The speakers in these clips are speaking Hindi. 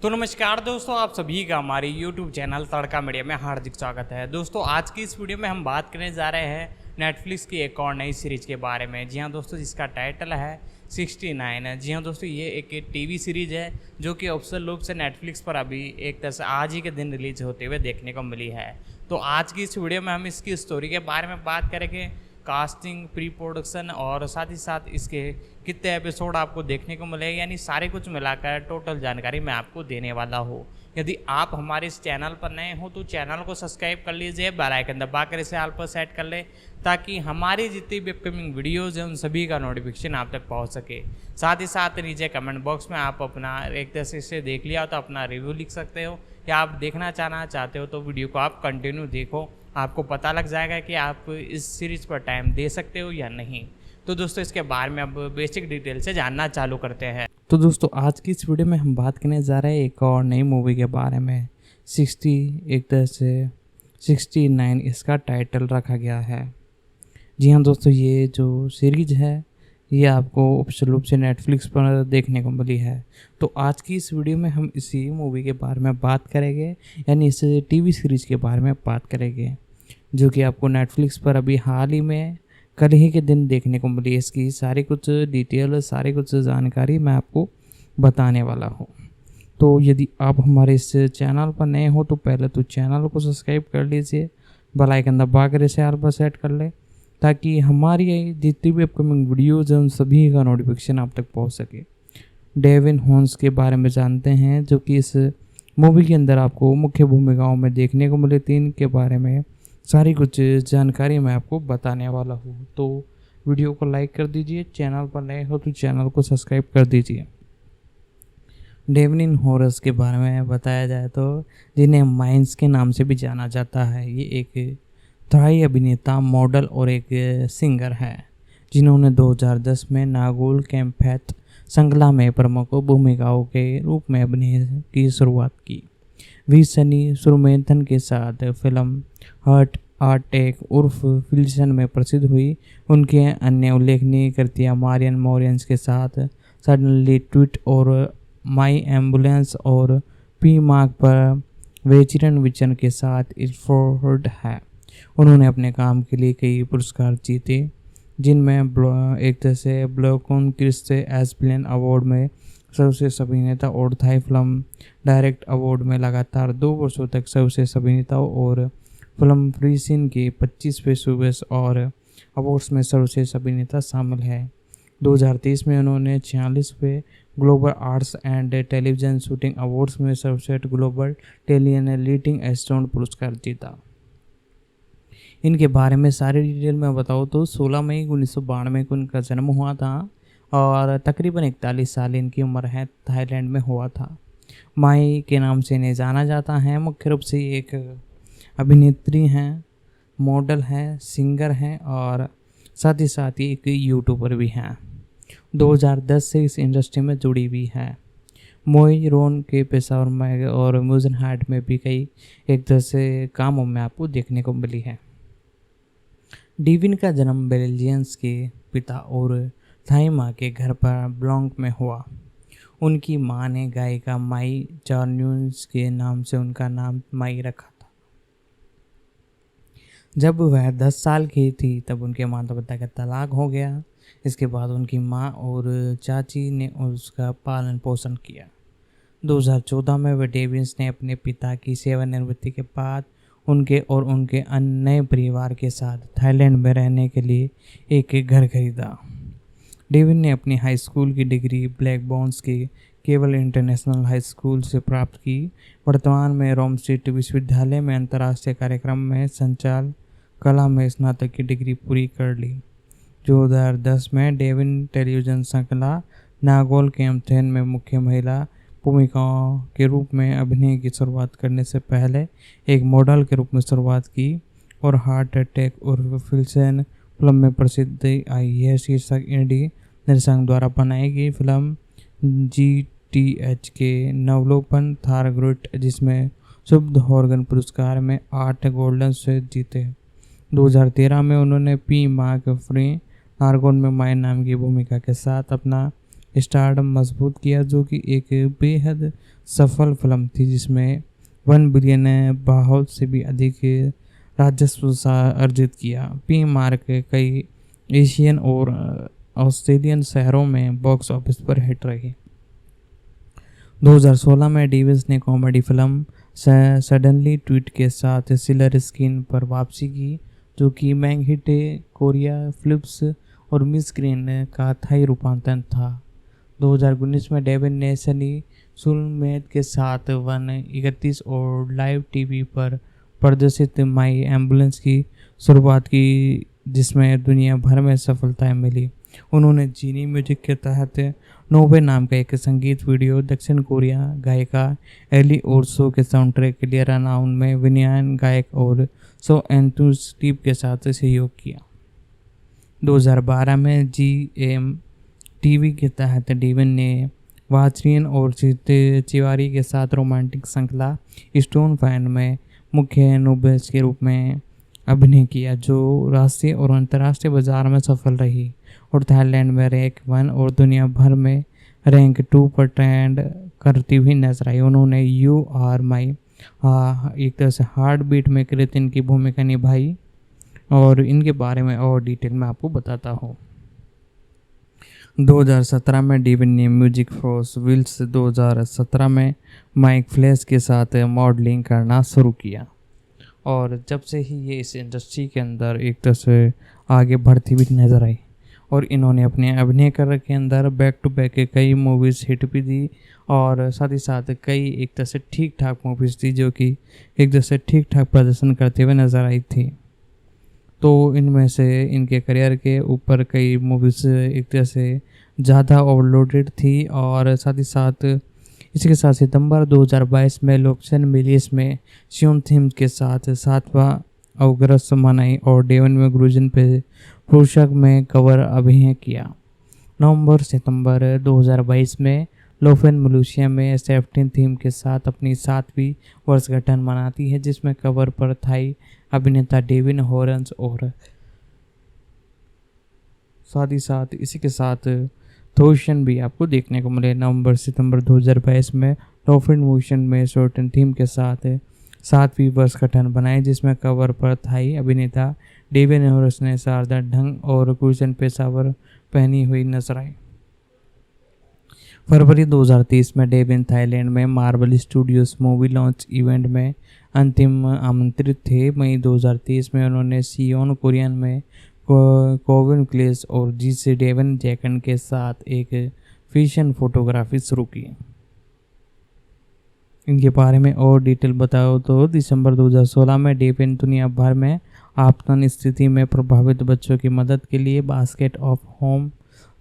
तो नमस्कार दोस्तों, आप सभी का हमारे YouTube चैनल तड़का मीडिया में हार्दिक स्वागत है। दोस्तों, आज की इस वीडियो में हम बात करने जा रहे हैं नेटफ्लिक्स की एक और नई सीरीज के बारे में। जी हाँ दोस्तों, जिसका टाइटल है 69। जी हाँ दोस्तों, ये एक टीवी सीरीज है जो कि ऑफिशियल रूप से नेटफ्लिक्स पर अभी एक तरह से आज ही के दिन रिलीज होते हुए देखने को मिली है। तो आज की इस वीडियो में हम इसकी स्टोरी के बारे में बात करेंगे, कास्टिंग, प्री प्रोडक्शन और साथ ही साथ इसके कितने एपिसोड आपको देखने को मिले, यानी सारे कुछ मिलाकर टोटल जानकारी मैं आपको देने वाला हूँ। यदि आप हमारे इस चैनल पर नए हो तो चैनल को सब्सक्राइब कर लीजिए, बेल आइकन दबाकर इसे ऑल पर सेट कर ले ताकि हमारी जितनी भी अपकमिंग वीडियोज़ हैं उन सभी का नोटिफिकेशन आप तक पहुँच सके। साथ ही साथ नीचे कमेंट बॉक्स में आप अपना एक तरह से देख लिया तो अपना रिव्यू लिख सकते हो, या आप देखना चाहते हो तो वीडियो को आप कंटिन्यू देखो, आपको पता लग जाएगा कि आप इस सीरीज़ पर टाइम दे सकते हो या नहीं। तो दोस्तों, इसके बारे में अब बेसिक डिटेल से जानना चालू करते हैं। तो दोस्तों, आज की इस वीडियो में हम बात करने जा रहे हैं एक और नई मूवी के बारे में। 69 इसका टाइटल रखा गया है। जी हाँ दोस्तों, ये जो सीरीज है ये आपको ऑफिशियल रूप से नेटफ्लिक्स पर देखने को मिली है। तो आज की इस वीडियो में हम इसी मूवी के बारे में बात करेंगे, यानी इस टीवी सीरीज़ के बारे में बात करेंगे जो कि आपको नेटफ्लिक्स पर अभी हाल ही में कल ही के दिन देखने को मिली। इसकी सारी कुछ डिटेल, सारी कुछ जानकारी मैं आपको बताने वाला हूँ। तो यदि आप हमारे इस चैनल पर नए हो तो पहले तो चैनल को सब्सक्राइब कर लीजिए, बेल आइकन दबा कर इसे ऑल पर सेट कर ले ताकि हमारी जितनी भी अपकमिंग वीडियोज़ हैं उन सभी का नोटिफिकेशन आप तक पहुँच सके। डेविन होन्स के बारे में जानते हैं जो कि इस मूवी के अंदर आपको मुख्य भूमिकाओं में देखने को मिले। 3 के बारे में सारी कुछ जानकारी मैं आपको बताने वाला हूँ। तो वीडियो को लाइक कर दीजिए, चैनल पर नए हो तो चैनल को सब्सक्राइब कर दीजिए। डेविन होरस के बारे में बताया जाए तो जिन्हें माइंस के नाम से भी जाना जाता है, ये एक थाई अभिनेता, मॉडल और एक सिंगर है जिन्होंने 2010 में नागोल कैम्पैथ श्रृंखला में प्रमुख भूमिकाओं के रूप में अभिनय की शुरुआत की। वी सनी सुरमेथन के साथ फिल्म हर्ट अटैक उर्फ फिल्सन में प्रसिद्ध हुई। उनके अन्य उल्लेखनीय कृतियाँ मारियन मॉरियंस के साथ सडनली ट्वीट और माई एम्बुलेंस और पी मार्क पर वेचिरन विचन के साथ इस्फोर्ड है। उन्होंने अपने काम के लिए कई पुरस्कार जीते जिनमें एक तरह से ब्लॉकन क्रिस्ट एस्पिलियन अवार्ड में सर्वश्रेष्ठ अभिनेता और थाई फिल्म डायरेक्ट अवार्ड में लगातार 2 वर्षों तक सर्वश्रेष्ठ अभिनेताओं और फिल्म फ्रीसिन के 25वें सूबेस और अवार्ड्स में सर्वश्रेष्ठ अभिनेता शामिल है। 2023 में उन्होंने 46वें global arts and television shooting awards में सर्वश्रेष्ठ ग्लोबल टेलियन लीडिंग एस्टोन पुरस्कार जीता। इनके बारे में सारी डिटेल में बताऊँ तो 16 मई 1992 को इनका जन्म हुआ था और तकरीबन 41 साल इनकी उम्र है। थाईलैंड में हुआ था। माई के नाम से इन्हें जाना जाता है। मुख्य रूप से एक अभिनेत्री हैं, मॉडल हैं, सिंगर हैं और साथ ही एक यूट्यूबर भी हैं। 2010 से इस इंडस्ट्री में जुड़ी हुई है। मोई रोन के पेशावर में और म्यूजन हार्ट में भी कई एक तरह से कामों में आपको देखने को मिली है। डेविन का जन्म बेल्जियंस के पिता और थाई माँ के घर पर ब्लॉन्क में हुआ। उनकी माँ ने गायिका माई चार्न्यून्स के नाम से उनका नाम माई रखा था। जब वह 10 साल की थी तब उनके माता पिता का तलाक हो गया। इसके बाद उनकी माँ और चाची ने उसका पालन पोषण किया। 2014 में वह डेविन्स ने अपने पिता की सेवानिवृत्ति के बाद उनके और उनके अन्य नए परिवार के साथ थाईलैंड में रहने के लिए एक घर खरीदा। डेविन ने अपनी हाई स्कूल की डिग्री ब्लैक बोन्स के केवल इंटरनेशनल हाई स्कूल से प्राप्त की। वर्तमान में रोम स्टेट विश्वविद्यालय में अंतर्राष्ट्रीय कार्यक्रम में संचार कला में स्नातक की डिग्री पूरी कर ली। 2010 में डेविन टेलीविजन श्रृंखला नागोल कैम्पथेन में मुख्य महिला भूमिकाओं के रूप में अभिनय की शुरुआत करने से पहले एक मॉडल के रूप में शुरुआत की और हार्ट अटैक और फिल्सन फिल्म में प्रसिद्ध आई। यह शीर्षक इंडी निर्देशक द्वारा बनाई गई फिल्म GTH के नवलोपन थारग्रुट, जिसमें शुभ हॉर्गन पुरस्कार में 8 गोल्डन स्लेट जीते। 2013 में उन्होंने पी मार्क फ्री नार्गोन में माई नाम की भूमिका के साथ अपना स्टारडम मजबूत किया, जो कि एक बेहद सफल फिल्म थी जिसमें 1 बिलियन बहुत से भी अधिक राजस्व अर्जित किया। पी मार्क कई एशियन और ऑस्ट्रेलियन शहरों में बॉक्स ऑफिस पर हिट रही। 2016 में डेविस ने कॉमेडी फिल्म सडनली ट्वीट के साथ सिल्वर स्क्रीन पर वापसी की, जो कि मैंग हिट कोरिया फ्लिप्स और मिस ग्रीन का थाई रूपांतरण था। 2019 में डेविन ने सनी सुलमेत के साथ 131 और लाइव टीवी पर प्रदर्शित माई एम्बुलेंस की शुरुआत की, जिसमें दुनिया भर में सफलताएं मिली। उन्होंने जीनी म्यूजिक के तहत नोवे नाम का एक संगीत वीडियो दक्षिण कोरिया गायिका एली ओर्सो के साउंडट्रैक के लिए रनाउन में विनियान गायक और सो एंथुस्टीव के साथ सहयोग किया। 2012 में GMTV के तहत डेविन ने वाचरियन और तिवारी के साथ रोमांटिक श्रृंखला स्टोन फैन में मुख्य नुबेस के रूप में अभिनय किया, जो राष्ट्रीय और अंतर्राष्ट्रीय बाजार में सफल रही और थाईलैंड में रैंक 1 और दुनिया भर में रैंक 2 पर ट्रेंड करती हुई नजर आई। उन्होंने यू आर माई एक तरह से हार्ट बीट में कृतिन की भूमिका निभाई और इनके बारे में और डिटेल में आपको बताता हूँ। 2017 में डेविन ने म्यूजिक फॉर विल्स 2017 में माइक फ्लैश के साथ मॉडलिंग करना शुरू किया और जब से ही ये इस इंडस्ट्री के अंदर एक तरह से आगे बढ़ती हुई नजर आई और इन्होंने अपने अभिनय कर के अंदर बैक टू बैक कई मूवीज़ हिट भी दी और साथ ही साथ कई एक तरह से ठीक ठाक मूवीज़ थी जो कि एक तरह से ठीक ठाक प्रदर्शन करते हुए नजर आई थी। तो इनमें से इनके करियर के ऊपर कई मूवीज़ एक तरह से ज़्यादा ओवरलोडेड थी और साथ ही साथ इसी के साथ सितंबर 2022 में लोकसन मिलियस में श्योन थीम के साथ 7वां अवग्रस्त मनाई और डेवन में ग्रूजन पे पोशाक में कवर अभिनय किया। नवंबर सितंबर 2022 में लोफेन मलेशिया में 17 थीम के साथ अपनी 7वीं वर्षगांठ मनाती है, जिसमें कवर पर थाई अभिनेता डेविन हॉरन्स और साथ ही साथ इसी के साथ थोशन भी आपको देखने को मिले। नवंबर सितंबर 2022 में लोफेन मोशन में 17 थीम के साथ 7वीं वर्षगांठ बनाई, जिसमें कवर पर थाई अभिनेता डेविन हॉरन्स ने शानदार ढंग और कुशन पेशावर पहनी हुई नजर आई। फरवरी 2023 में डेविन थाईलैंड में Marvel studios movie launch event में अंतिम आमंत्रित थे। मई 2023 में उन्होंने सियोन कोरियन में कोविन क्लेस और जीसे डेवन जैकन के साथ एक फैशन फोटोग्राफी शुरू की। इनके बारे में और डिटेल बताओ तो दिसंबर 2016 में डेविन दुनिया भर में आपतन स्थिति में प्रभावित बच्चों की मदद के लिए बास्केट ऑफ होम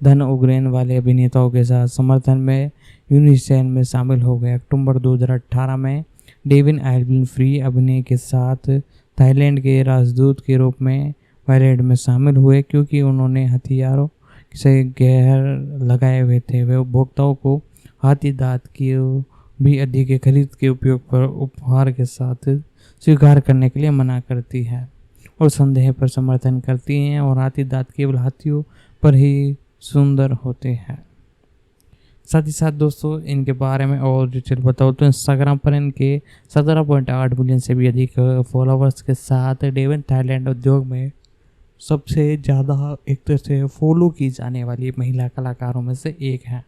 धन उग्रेन वाले अभिनेताओं के साथ समर्थन में यूनिसेफ में शामिल हो गए। अक्टूबर 2018 में डेविन आइलबिन फ्री अभिनय के साथ थाईलैंड के राजदूत के रूप में परेड में शामिल हुए, क्योंकि उन्होंने हथियारों से गैर लगाए हुए थे। वे उपभोक्ताओं को हाथी दांत की भी अधिक खरीद के उपयोग पर उपहार के साथ स्वीकार करने के लिए मना करती है और संदेह पर समर्थन करती हैं और हाथी दांत केवल हाथियों पर ही सुंदर होते हैं। साथ ही साथ दोस्तों इनके बारे में और डिटेल बताओ तो इंस्टाग्राम पर इनके 17.8 मिलियन से भी अधिक फॉलोवर्स के साथ डेविन थाईलैंड उद्योग में सबसे ज़्यादा एक तरह से फॉलो की जाने वाली महिला कलाकारों में से एक है।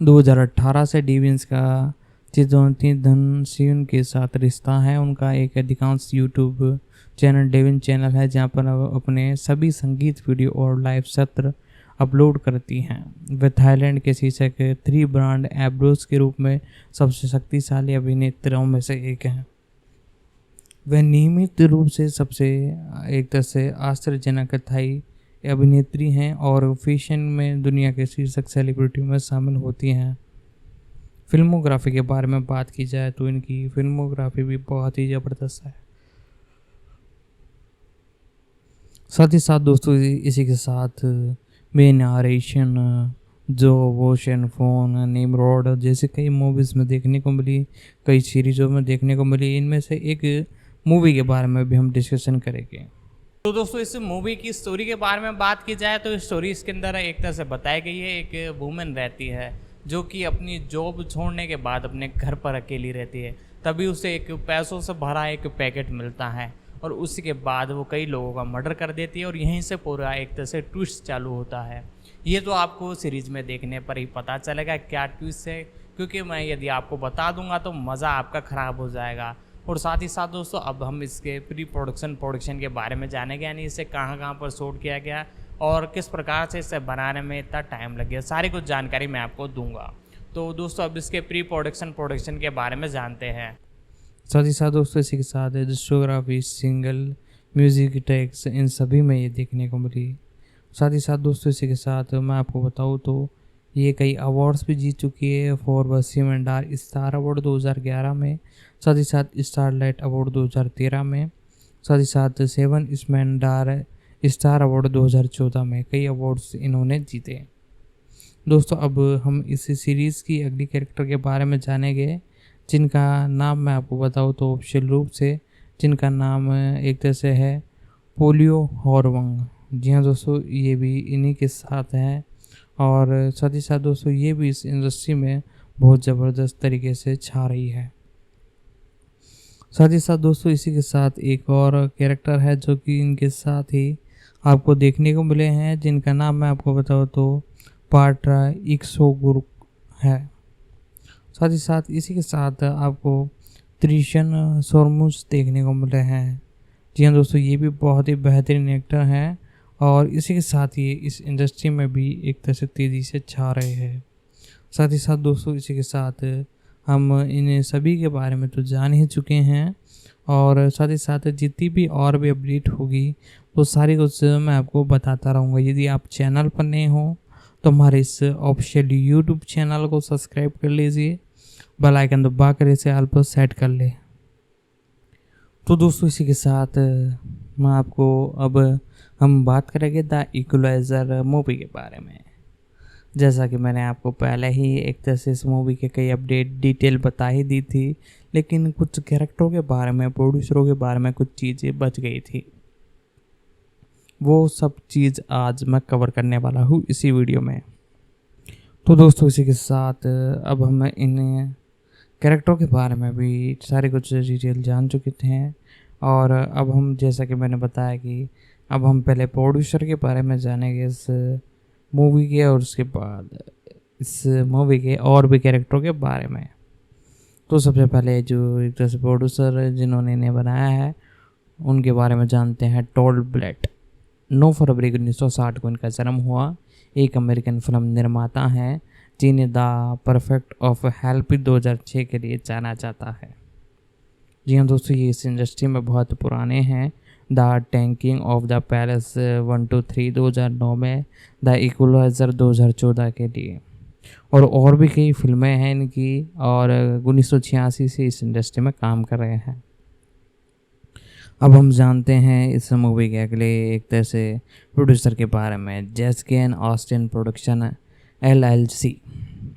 2018 से डेविन्स का चिदोंती धन सियुन के साथ रिश्ता है। उनका एक अधिकांश यूट्यूब चैनल डेविन चैनल है, जहां पर अपने सभी संगीत वीडियो और लाइव सत्र अपलोड करती हैं। वे थाईलैंड के शीर्षक 3 ब्रांड एब्रोस के रूप में सबसे शक्तिशाली अभिनेत्रियों में से एक हैं। वे नियमित रूप से सबसे एक तरह से आश्चर्यजनक थाई अभिनेत्री हैं और फैशन में दुनिया के शीर्षक सेलिब्रिटियों में शामिल होती हैं। फिल्मोग्राफी के बारे में बात की जाए तो इनकी फिल्मोग्राफी भी बहुत ही ज़बरदस्त है। साथ ही साथ दोस्तों इसी के साथ में नारेशन जो वोशन फोन निमरोड जैसे कई मूवीज़ में देखने को मिली, कई सीरीज़ों में देखने को मिली। इनमें से एक मूवी के बारे में भी हम डिस्कशन करेंगे। तो दोस्तों इस मूवी की स्टोरी के बारे में बात की जाए तो स्टोरी इसके अंदर एक तरह से बताई गई है। एक वुमेन रहती है जो कि अपनी जॉब छोड़ने के बाद अपने घर पर अकेली रहती है। तभी उसे एक पैसों से भरा एक पैकेट मिलता है और उसी के बाद वो कई लोगों का मर्डर कर देती है और यहीं से पूरा एक तरह से ट्विस्ट चालू होता है। ये तो आपको सीरीज में देखने पर ही पता चलेगा क्या ट्विस्ट है, क्योंकि मैं यदि आपको बता दूंगा तो मज़ा आपका ख़राब हो जाएगा। और साथ ही साथ दोस्तों अब हम इसके प्रोडक्शन के बारे में जानेंगे, यानी इसे कहाँ कहाँ पर शूट किया गया और किस प्रकार से इसे बनाने में इतना टाइम लग गया, सारी कुछ जानकारी मैं आपको दूंगा। तो दोस्तों अब इसके प्रोडक्शन के बारे में जानते हैं। साथ ही साथ दोस्तों इसी के साथ डिस्कोग्राफी, सिंगल, म्यूज़िक टैक्स, इन सभी में ये देखने को मिली। साथ ही साथ दोस्तों इसी के साथ मैं आपको बताऊँ तो ये कई अवार्ड्स भी जीत चुकी है। For Waseem and Dar star award 2011 में, साथ ही साथ स्टारलाइट अवार्ड 2013 में, साथ ही साथ 7 स्मैन डार स्टार अवार्ड 2014 में कई अवार्ड्स इन्होंने जीते। दोस्तों अब हम इस सीरीज़ की अगली कैरेक्टर के बारे में जानेंगे, जिनका नाम मैं आपको बताऊँ तो ऑफिशियल रूप से जिनका नाम एक तरह से है पोलियो हॉर्वंग। जी हाँ दोस्तों, ये भी इन्हीं के साथ हैं और साथ ही साथ दोस्तों ये भी इस इंडस्ट्री में बहुत ज़बरदस्त तरीके से छा रही है। साथ ही साथ दोस्तों इसी के साथ एक और कैरेक्टर है जो कि इनके साथ ही आपको देखने को मिले हैं, जिनका नाम मैं आपको बताऊँ तो पाट्रा इक्सोगुर है। साथ ही साथ इसी के साथ आपको त्रिशन सोरमुस देखने को मिले हैं। जी हाँ दोस्तों, ये भी बहुत ही बेहतरीन एक्टर हैं और इसी के साथ ये इस इंडस्ट्री में भी एक तरह से तेज़ी से छा रहे हैं। साथ ही साथ दोस्तों इसी के साथ हम इन सभी के बारे में तो जान ही चुके हैं और साथ ही साथ जितनी भी और भी अपडेट होगी वो सारी कुछ मैं आपको बताता रहूँगा। यदि आप चैनल पर नए हो तो हमारे इस ऑफिशियल यूट्यूब चैनल को सब्सक्राइब कर लीजिए, बेल आइकन दबा कर इसे ऑल पर सेट कर ले। तो दोस्तों इसी के साथ मैं आपको अब हम बात करेंगे द इक्वलाइज़र मूवी के बारे में। जैसा कि मैंने आपको पहले ही एक तरह से इस मूवी के कई अपडेट डिटेल बता ही दी थी, लेकिन कुछ कैरेक्टरों के बारे में, प्रोड्यूसरों के बारे में कुछ चीज़ें बच गई थी। वो सब चीज़ आज मैं कवर करने वाला हूँ इसी वीडियो में। तो दोस्तों इसी के साथ अब हम इन कैरेक्टरों के बारे में भी सारे कुछ डिटेल जान चुके थे और अब हम जैसा कि मैंने बताया कि अब हम पहले प्रोड्यूसर के बारे में जानेंगे इस मूवी के और उसके बाद इस मूवी के और भी कैरेक्टरों के बारे में। तो सबसे पहले जो एक तरह से प्रोड्यूसर जिन्होंने इन्हें बनाया है उनके बारे में जानते हैं। टॉड ब्लेट 9 फरवरी 1960 को इनका जन्म हुआ। एक अमेरिकन फिल्म निर्माता हैं जिन्हें द परफेक्ट ऑफ हेल्प 2006 के लिए जाना जाता है। जी हाँ दोस्तों, ये इस इंडस्ट्री में बहुत पुराने हैं। The tanking of the palace 1 to 3 2009 में, द इक्वलाइज़र 2014 के लिए और भी कई फिल्में हैं इनकी और 1986 से इस इंडस्ट्री में काम कर रहे हैं। अब हम जानते हैं इस मूवी के अगले एक तरह से प्रोड्यूसर के बारे में। जेस्के एंड ऑस्टिन प्रोडक्शन LLC,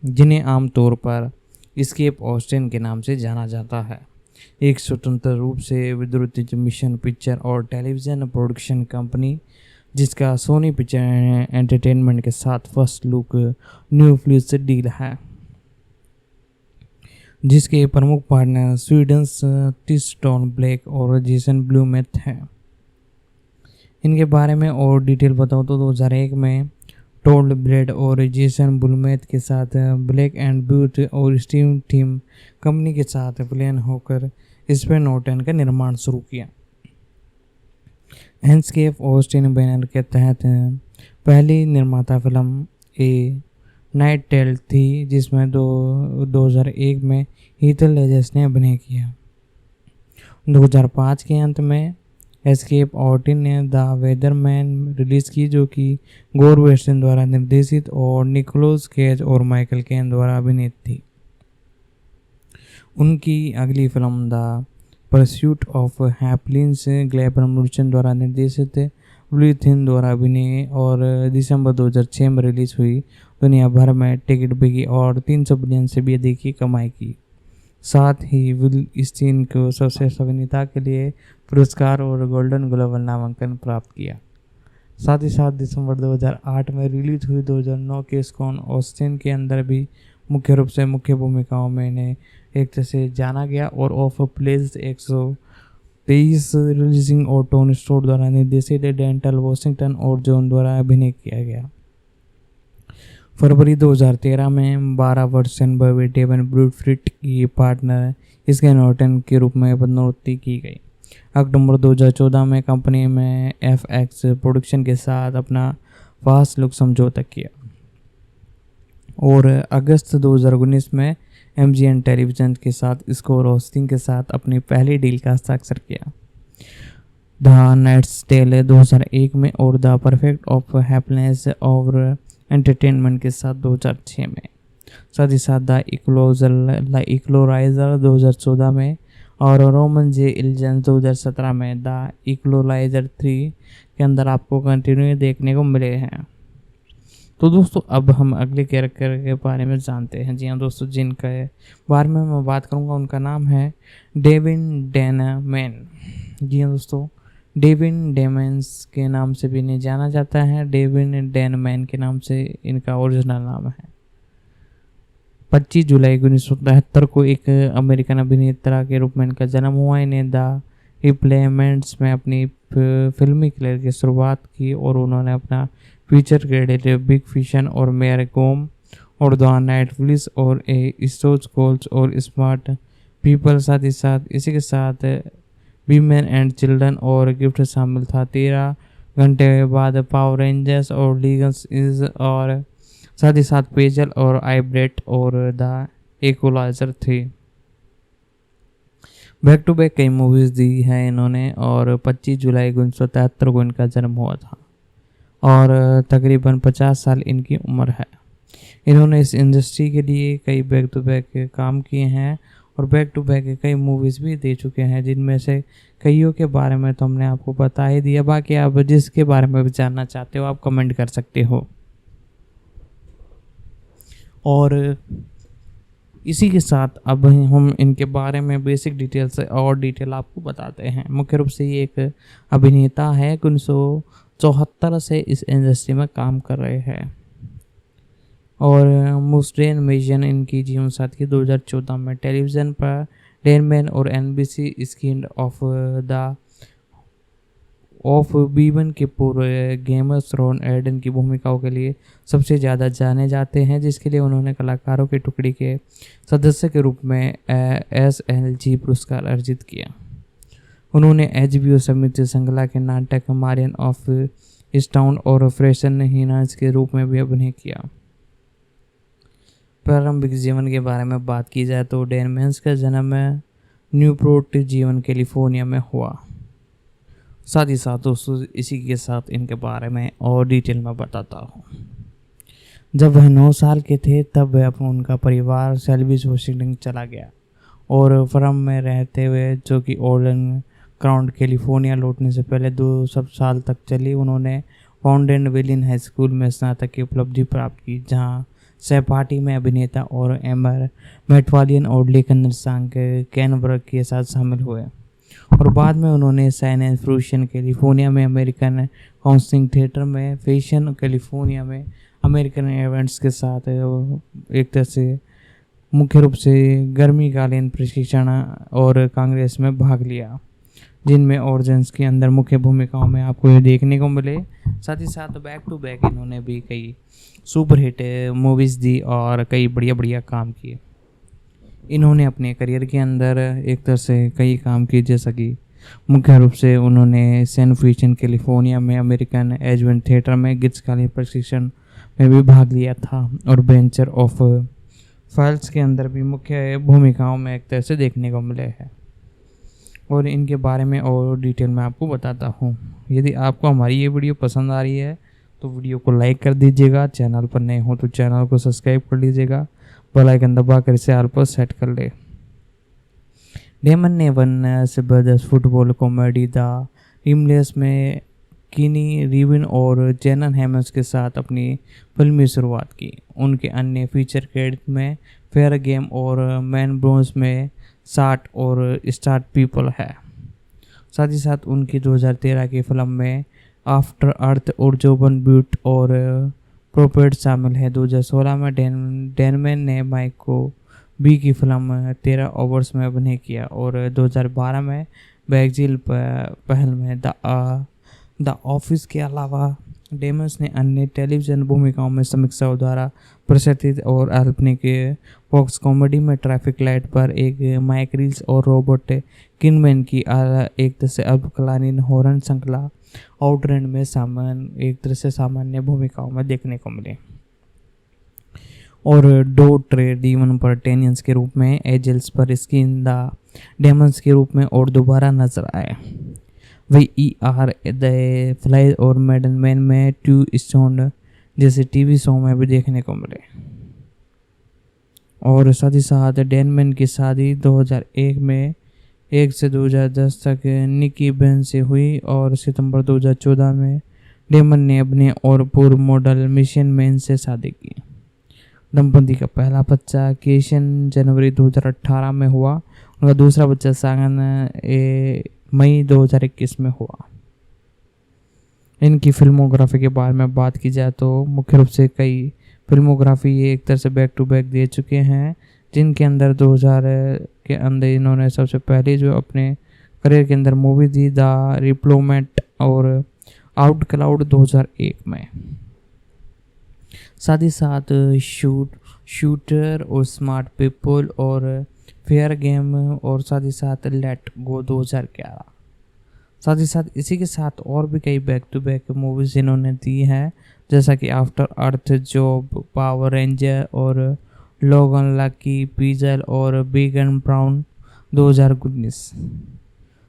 जिन्हें आमतौर पर एस्केप ऑस्टिन के नाम से जाना जाता है, एक स्वतंत्र रूप से विद्युत मिशन पिक्चर और टेलीविज़न प्रोडक्शन कंपनी जिसका सोनी पिक्चर एंटरटेनमेंट के साथ first look new fleece deal है, जिसके प्रमुख पार्टनर स्वीडन टिस्टोन ब्लैक और जेसन ब्लूमेथ हैं। इनके बारे में और डिटेल बताऊँ तो 2001 में टोल्ड ब्लेड और जेसन बुलमेथ के साथ ब्लैक एंड ब्यूट और स्टीम टीम कंपनी के साथ प्लान होकर स्पेन नोटन का निर्माण शुरू किया। एस्केप ऑस्टिन बैनर के तहत पहली निर्माता फिल्म ए नाइट टेल थी, जिसमें 2001 में हीथ लेजर ने अभिनय किया। 2005 के अंत में एस्केप ऑस्टिन ने द वेदरमैन रिलीज़ की, जो कि गोर वेस्टन द्वारा निर्देशित और निकोलस केज और माइकल केन द्वारा अभिनीत थी। उनकी अगली film the Pursuit of Happiness ग्लेबर मुर्चन द्वारा निर्देशित ब्लू थिन द्वारा अभिनय और दिसंबर 2006 में रिलीज़ हुई, दुनिया भर में टिकट बिकी और 300 बिलियन से भी अधिक की कमाई की। साथ ही विल स्टीन को सर्वश्रेष्ठ अभिनेता के लिए पुरस्कार और गोल्डन ग्लोब नामांकन प्राप्त किया। साथ ही साथ दिसंबर 2008 में रिलीज हुई 2009 के स्कॉन ऑस्टिन के अंदर भी मुख्य रूप से मुख्य भूमिकाओं में इन्हें एक तरह से जाना गया और ऑफ प्लेज 123 रिलीजिंग और टोन स्टोर द्वारा निर्देशित डेंटल वॉशिंगटन और जॉन द्वारा अभिनय किया गया। फरवरी 2013 में 12 वर्ष बॉबी डेवन ब्रूडफ्रिट की पार्टनर इसके नॉर्टन के रूप में पदोन्नति की गई। अक्टूबर 2014 में कंपनी में FX प्रोडक्शन के साथ अपना फास्ट लुक समझौता किया और अगस्त 2019 में MGM टेलीविजन के साथ स्कोर होस्टिंग के साथ अपनी पहली डील का हस्ताक्षर किया। द नाइट्स टेल 2001 में और द परफेक्ट ऑफ हैप्पीनेस और एंटरटेनमेंट के साथ 2006 में। साथ ही साथ द इक्वलाइजर 2014 में और रोमन जे इल्जन 2017 में। द इक्वलाइजर 3 के अंदर आपको कंटिन्यू देखने को मिले हैं। तो दोस्तों अब हम अगले कैरेक्टर के बारे में जानते हैं। जी हाँ दोस्तों, जिनका बारे में मैं बात करूँगा उनका नाम है डेविन डेनमैन। जी हाँ दोस्तों, डेविन डेमेंस के नाम से भी इन्हें जाना जाता है। डेविन डेनमैन के नाम से इनका ओरिजिनल नाम है। 25 जुलाई 1973 को एक अमेरिकन अभिनेता के रूप में इनका जन्म हुआ। इन्हें द रिप्लेमेंट्स में अपनी फिल्मी करियर की शुरुआत की और उन्होंने अपना फीचर क्रेडिट बिग फिशन और मेयर गोम और द नाइट पुलिस और ए स्टोज कॉल्स और स्मार्ट पीपल, साथ ही साथ इसी के साथ वीमेन एंड चिल्ड्रन और गिफ्ट शामिल था। 13 घंटे बाद पावर रेंजर्स और लीगल्स इज और साथ ही साथ पेजल और आईब्रेट और the equalizer 3 back to back कई मूवीज दी है इन्होंने और 25 जुलाई 1973 को इनका जन्म हुआ था और तकरीबन 50 साल इनकी उम्र है। इन्होंने इस इंडस्ट्री के लिए कई बैक टू बैक काम किए हैं और बैक टू बैक कई मूवीज़ भी दे चुके हैं, जिनमें से कईयों के बारे में तो हमने आपको बता ही दिया। बाकी आप जिसके बारे में भी जानना चाहते हो आप कमेंट कर सकते हो। और इसी के साथ अब हम इनके बारे में बेसिक डिटेल से और डिटेल आपको बताते हैं। मुख्य रूप से ये एक अभिनेता है, 1974 से इस इंडस्ट्री में काम कर रहे हैं और मुस्टेन मेजन इनकी जीवन साथी 2014 में टेलीविज़न पर डेनमैन और NBC स्किन ऑफ बीवन के पूर्व गेम ऑफ थ्रोन एडन की भूमिकाओं के लिए सबसे ज़्यादा जाने जाते हैं, जिसके लिए उन्होंने कलाकारों की टुकड़ी के सदस्य के रूप में SLG पुरस्कार अर्जित किया। उन्होंने HBO समिति श्रृंखला के नाटक मारियन ऑफ इस्टाउन और फ्रेशन हीनास के रूप में भी अभिनय किया। प्रारंभिक जीवन के बारे में बात की जाए तो डेनमैन का जन्म न्यूपोर्ट जीवन कैलिफोर्निया में हुआ। साथ ही साथ दोस्तों इसी के साथ इनके बारे में और डिटेल में बताता हूँ। जब वह 9 साल के थे तब वह उनका परिवार सेल्विस वॉशिंगटन चला गया और फर्म में रहते हुए जो कि ओर्लन क्राउन कैलिफोर्निया लौटने से पहले 2 साल तक चली। उन्होंने फाउंटेन वेलिन हाई स्कूल में स्नातक की उपलब्धि प्राप्त की, जहाँ सहपाठी में अभिनेता और एमर मेटवालियन और लेखन निर्देशक कैनबर्ग के साथ शामिल हुए और बाद में उन्होंने सैन एंड फ्रूशन कैलिफोर्निया में अमेरिकन काउंसिल थिएटर में फैशन कैलिफोर्निया में अमेरिकन इवेंट्स के साथ एक तरह से मुख्य रूप से गर्मीकालीन प्रशिक्षण और कांग्रेस में भाग लिया, जिनमें ऑर्जेंस के अंदर मुख्य भूमिकाओं में आपको ये देखने को मिले। साथ ही साथ बैक टू बैक इन्होंने भी कई सुपरहिट मूवीज़ दी और कई बढ़िया काम किए। इन्होंने अपने करियर के अंदर एक तरह से कई काम किए, जैसा कि मुख्य रूप से उन्होंने सैन फ्रिशन कैलिफोर्निया में अमेरिकन एजवेंट थिएटर में गीतकालीन प्रशिक्षण में भी भाग लिया था और बेंचर ऑफ फाइल्स के अंदर भी मुख्य भूमिकाओं में एक तरह से देखने को मिले हैं। और इनके बारे में और डिटेल में आपको बताता हूँ। यदि आपको हमारी ये वीडियो पसंद आ रही है तो वीडियो को लाइक कर दीजिएगा, चैनल पर नए हो तो चैनल को सब्सक्राइब कर लीजिएगा, बेल आइकन दबाकर इसे ऑल पर सेट कर ले। डेमन ने वन जबरदस्त फुटबॉल कॉमेडी द टीमलेस में किनी रिविन और जेनन हैमस के साथ अपनी फिल्मी शुरुआत की। उनके अन्य फीचर क्रेडिट में फेयर गेम और मैन ब्रोन्स में साठ और स्टार्ट पीपल है। साथ ही साथ उनकी 2013 की फिल्म में आफ्टर अर्थ और जोबन ब्यूट और प्रोपेट शामिल है। 2016 में डेनमैन ने माइक को बी की फिल्म 13 ओवर्स में अभिनय किया और 2012 में बैगजिल पहल में द ऑफिस के अलावा डेमस ने अन्य टेलीविजन भूमिकाओं में समीक्षाओं द्वारा प्रसिद्ध और काल्पनिक फॉक्स कॉमेडी में ट्रैफिक लाइट पर एक माइक रील्स और रॉबर्ट किनमैन की एक तरह से अल्पकालीन हॉरर श्रृंखला आउटरन में एक तरह से सामान्य भूमिकाओं में देखने को मिले और डो ट्रे डीमन पर टेनियंस के रूप में, एजल्स पर स्किन द डेमंस के रूप में और दोबारा नजर आए। वे ER द फ्लाई और मैडन मैन में टू स्टोन जैसे टीवी शो में भी देखने को मिले। और साथ ही साथ डेनमैन की शादी 2001 में 1 से 2010 तक निकी बेन से हुई और सितंबर 2014 में डेमन ने अपने और पूर्व मॉडल मिशन मैन से शादी की। दंपति का पहला बच्चा केशन जनवरी 2018 में हुआ। उनका दूसरा बच्चा सागन मई 2021 में हुआ। इनकी फिल्मोग्राफी के बारे में बात की जाए तो मुख्य रूप से कई फिल्मोग्राफी ये एक तरह से बैक टू बैक दे चुके हैं, जिनके अंदर 2000 के अंदर इन्होंने सबसे पहले जो अपने करियर के अंदर मूवी दी द डिप्लोमेट और आउट क्लाउड 2001 में। साथ ही साथ शूटर और स्मार्ट पीपल और फेयर गेम और साथ ही साथ लेट गो 2011। साथ ही साथ इसी के साथ और भी कई बैक टू बैक मूवीज इन्होंने दी हैं, जैसा कि आफ्टर अर्थ, जॉब, पावर रेंजर और लोगन लकी, पीजल और बिग एंड ब्राउन 2019।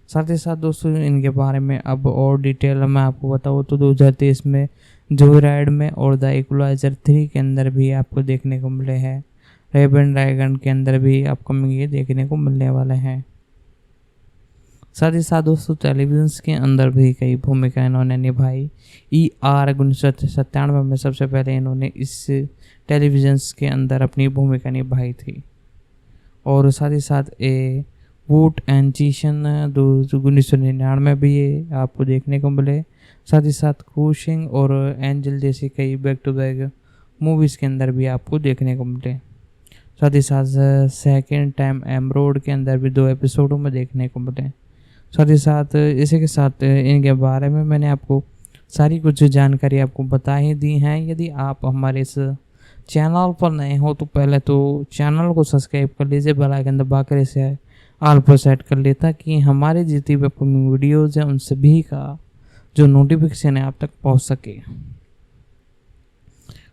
साथ ही साथ दोस्तों इनके बारे में अब और डिटेल मैं आपको बताऊँ तो 2023 में जोय राइड में और द इक्वलाइजर 3 के अंदर भी आपको देखने को मिले हैं। रेबन ड्रैगन के अंदर भी अपकमिंग ये देखने को मिलने वाले हैं। साथ ही साथ दोस्तों टेलीविजन के अंदर भी कई भूमिका इन्होंने निभाई। ER 1997 में सबसे पहले इन्होंने इस टेलीविजन के अंदर अपनी भूमिका निभाई थी। और साथ ही साथ वूट एंड चीशन 1999 में भी ये आपको देखने को मिले। साथ ही साथ क्रूशिंग और एंजल जैसी कई बैक टू बैक मूवीज़ के अंदर भी आपको देखने को मिले। साथ ही साथ सेकेंड टाइम एमरोड के अंदर भी 2 एपिसोडों में देखने को मिले। साथ ही साथ इसी के साथ इनके बारे में मैंने आपको सारी कुछ जानकारी आपको बता ही दी हैं। यदि आप हमारे इस चैनल पर नए हो तो पहले तो चैनल को सब्सक्राइब कर लीजिए, बेल आइकन दबाकर इसे ऑल पर सेट कर ले ताकि हमारे जितनी भी अपकमिंग वीडियोज़ हैं उन सभी का जो नोटिफिकेशन है आप तक पहुंच सके।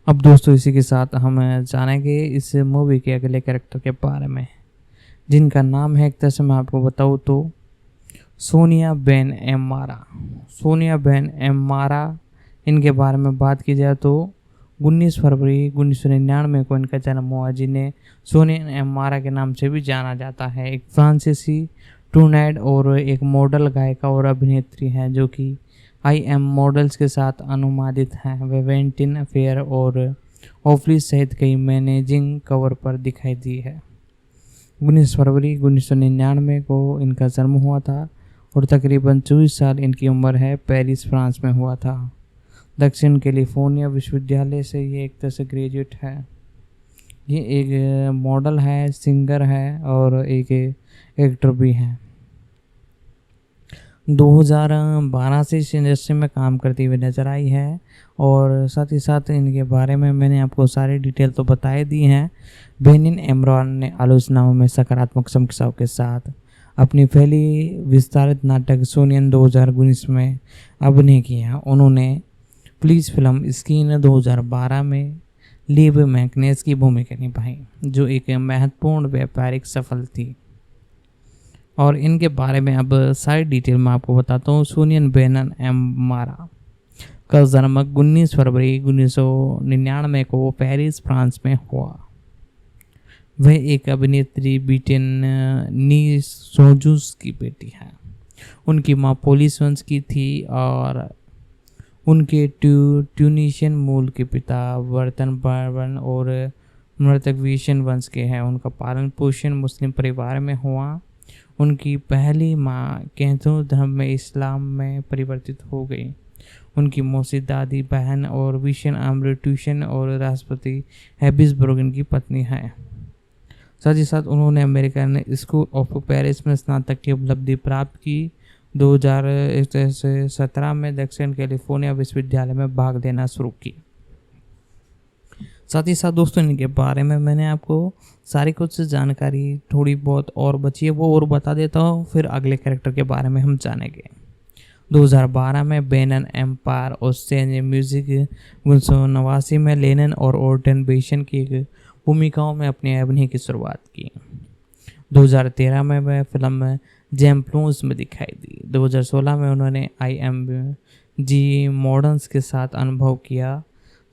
अब दोस्तों इसी के साथ हम जानेंगे इस मूवी के अगले कैरेक्टर के बारे में, जिनका नाम है एक तरह से मैं आपको बताऊँ तो सोनिया बेन एम मारा। सोनिया बेन एम मारा इनके बारे में बात की जाए तो 19 फरवरी 1999 को इनका जन्म हुआ, जिन्हें सोनिया एम मारा के नाम से भी जाना जाता है। एक फ्रांसीसी टूनाइड और एक मॉडल, गायिका और अभिनेत्री हैं जो कि IM मॉडल्स के साथ अनुमानित हैं। वे वेंटिन फेयर और ऑफलिस सहित कई मैनेजिंग कवर पर दिखाई दी है। 19 फरवरी 1999 को इनका जन्म हुआ था और तकरीबन 24 साल इनकी उम्र है। पेरिस फ्रांस में हुआ था। दक्षिण कैलिफोर्निया विश्वविद्यालय से ये एक तरह से ग्रेजुएट है। ये एक मॉडल है, सिंगर है और एक एक्टर भी है। 2012 से इस इंडस्ट्री में काम करती हुई नज़र आई है और साथ ही साथ इनके बारे में मैंने आपको सारी डिटेल तो बताई दी हैं। बेनिन एमरॉन ने आलोचनाओं में सकारात्मक समीक्षाओं के साथ अपनी पहली विस्तारित नाटक सोनियन 2019 में अभिनय किया। उन्होंने पुलिस फिल्म स्किन 2012 में लीव मैकनेस की भूमिका निभाई, जो एक महत्वपूर्ण व्यापारिक सफल थी। और इनके बारे में अब सारी डिटेल मैं आपको बताता हूँ। सोनियन बेनन एम मारा का जन्म 19 फरवरी 1999 को पेरिस फ्रांस में हुआ। वह एक अभिनेत्री बीटेन नी सोजूस की बेटी है। उनकी माँ पुलिस वंश की थी और उनके ट्यूनीशियन मूल के पिता बर्तन बर्बन और मृतक विशन वंश के हैं। उनका पालन पोषण मुस्लिम परिवार में हुआ। उनकी पहली माँ कैथो धर्म में इस्लाम में परिवर्तित हो गई। उनकी मौसी दादी बहन और विशन आम्र ट्यूशन और राष्ट्रपति हैबिसबर्ग की पत्नी है। साथ ही साथ उन्होंने अमेरिकन स्कूल ऑफ पेरिस में स्नातक की उपलब्धि प्राप्त की। 2017 में दक्षिण कैलिफोर्निया विश्वविद्यालय में भाग लेना शुरू की। साथ ही साथ दोस्तों इनके बारे में मैंने आपको सारी कुछ जानकारी थोड़ी बहुत और बची है वो और बता देता हूँ, फिर अगले कैरेक्टर के बारे में हम जानेंगे। 2012 में बेनन एम्पायर और स्टेज म्यूजिक 1989 में लेनन और ऑर्टन बेशन की भूमिकाओं में अपने अभिनय की शुरुआत की। 2013 में वह फिल्म जैम्प्लूस में दिखाई दी। 2016 में उन्होंने IMG मॉडर्न्स के साथ अनुभव किया।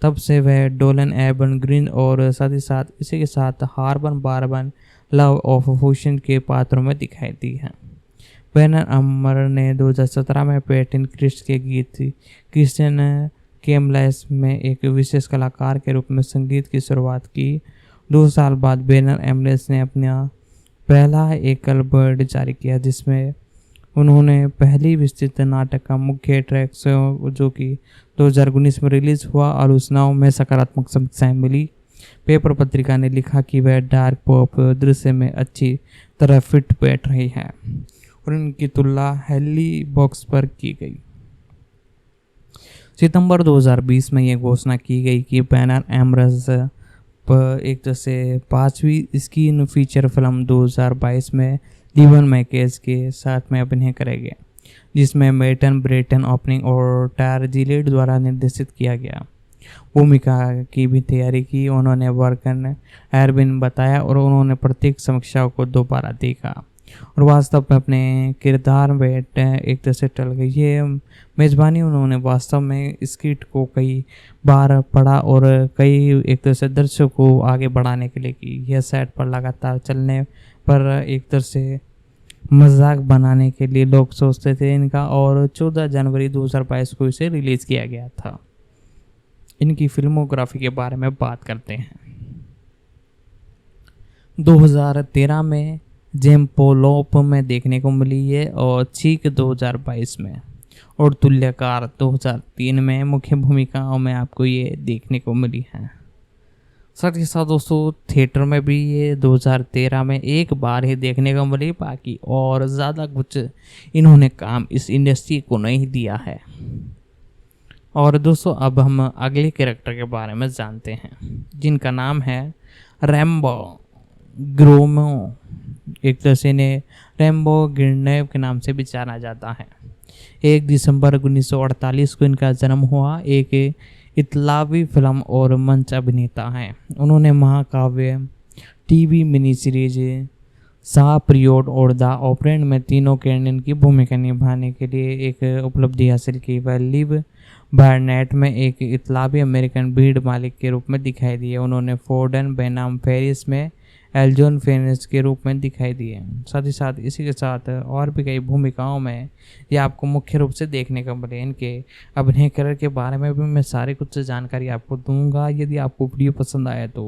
तब से वह डोलन एबन ग्रीन और साथ ही साथ इसी के साथ हार्बन बारबन लव ऑफ फूशन के पात्रों में दिखाई दी है। बैनर अमर ने 2017 में पैटिन क्रिस्ट के गीत क्रिश्चियन केमलेस में एक विशेष कलाकार के रूप में संगीत की शुरुआत की। 2 साल बाद बैनर एमलेस ने अपना पहला एकल बर्ड जारी किया, जिसमें उन्होंने पहली विस्तृत नाटक का मुख्य ट्रैक जो कि 2019 में रिलीज हुआ और उस नाव में सकारात्मक समीक्षाएं मिली। पेपर पत्रिका ने लिखा कि वह डार्क पॉप दृश्य में अच्छी तरह फिट बैठ रही है और उनकी तुलना हेली बॉक्स पर की गई। सितंबर 2020 में यह घोषणा की गई कि बैनर एमरस पर एक जैसे 5वीं स्क्रीन फीचर फिल्म 2022 में लीवन मैकेज के साथ में अभिनय करेंगे, जिसमें मेटन ब्रेटन ओपनिंग और टायर जिलेट द्वारा निर्देशित किया गया। भूमिका की भी तैयारी की। उन्होंने वर्कन एरबिन बताया और उन्होंने प्रत्येक समीक्षा को दोबारा देखा और वास्तव में अपने किरदार में एक तरह से टल गई। ये मेज़बानी उन्होंने वास्तव में स्क्रिप्ट को कई बार पढ़ा और कई एक तरह से दर्शकों को आगे बढ़ाने के लिए की। यह सेट पर लगातार चलने पर एक तरह से मजाक बनाने के लिए लोग सोचते थे इनका, और 14 जनवरी 2022 को इसे रिलीज़ किया गया था। इनकी फिल्मोग्राफी के बारे में बात करते हैं। 2013 में जेम्पोलोप में देखने को मिली है और चीक 2022 में और तुल्यकार 2003 में मुख्य भूमिकाओं में आपको ये देखने को मिली है। साथ ही साथ दोस्तों थिएटर में भी ये 2013 में एक बार ही देखने को मिली, बाकी और ज़्यादा कुछ इन्होंने काम इस इंडस्ट्री को नहीं दिया है। और दोस्तों अब हम अगले कैरेक्टर के बारे में जानते हैं, जिनका नाम है रैम्बो ग्रोमो। एक तरह से इन्हें रैम्बो गिरनेव के नाम से भी जाना जाता है। 1 दिसंबर 1948 को इनका जन्म हुआ। एक इतालवी फिल्म और मंच अभिनेता हैं। उन्होंने महाकाव्य, टीवी मिनी सीरीज सा पीरियड और द ऑपरेंट में तीनों कैरेक्टर की भूमिका निभाने के लिए एक उपलब्धि हासिल की। वह लिव बार्नेट में एक इतालवी अमेरिकन भीड़ मालिक के रूप में दिखाई दिए। उन्होंने फोर्डन बनाम पेरिस में एल्जोन फेनिस के रूप में दिखाई दिए। साथ ही साथ इसी के साथ और भी कई भूमिकाओं में ये आपको मुख्य रूप से देखने को मिले। इनके अभिनय करियर के बारे में भी मैं सारी कुछ जानकारी आपको दूंगा। यदि आपको वीडियो पसंद आया तो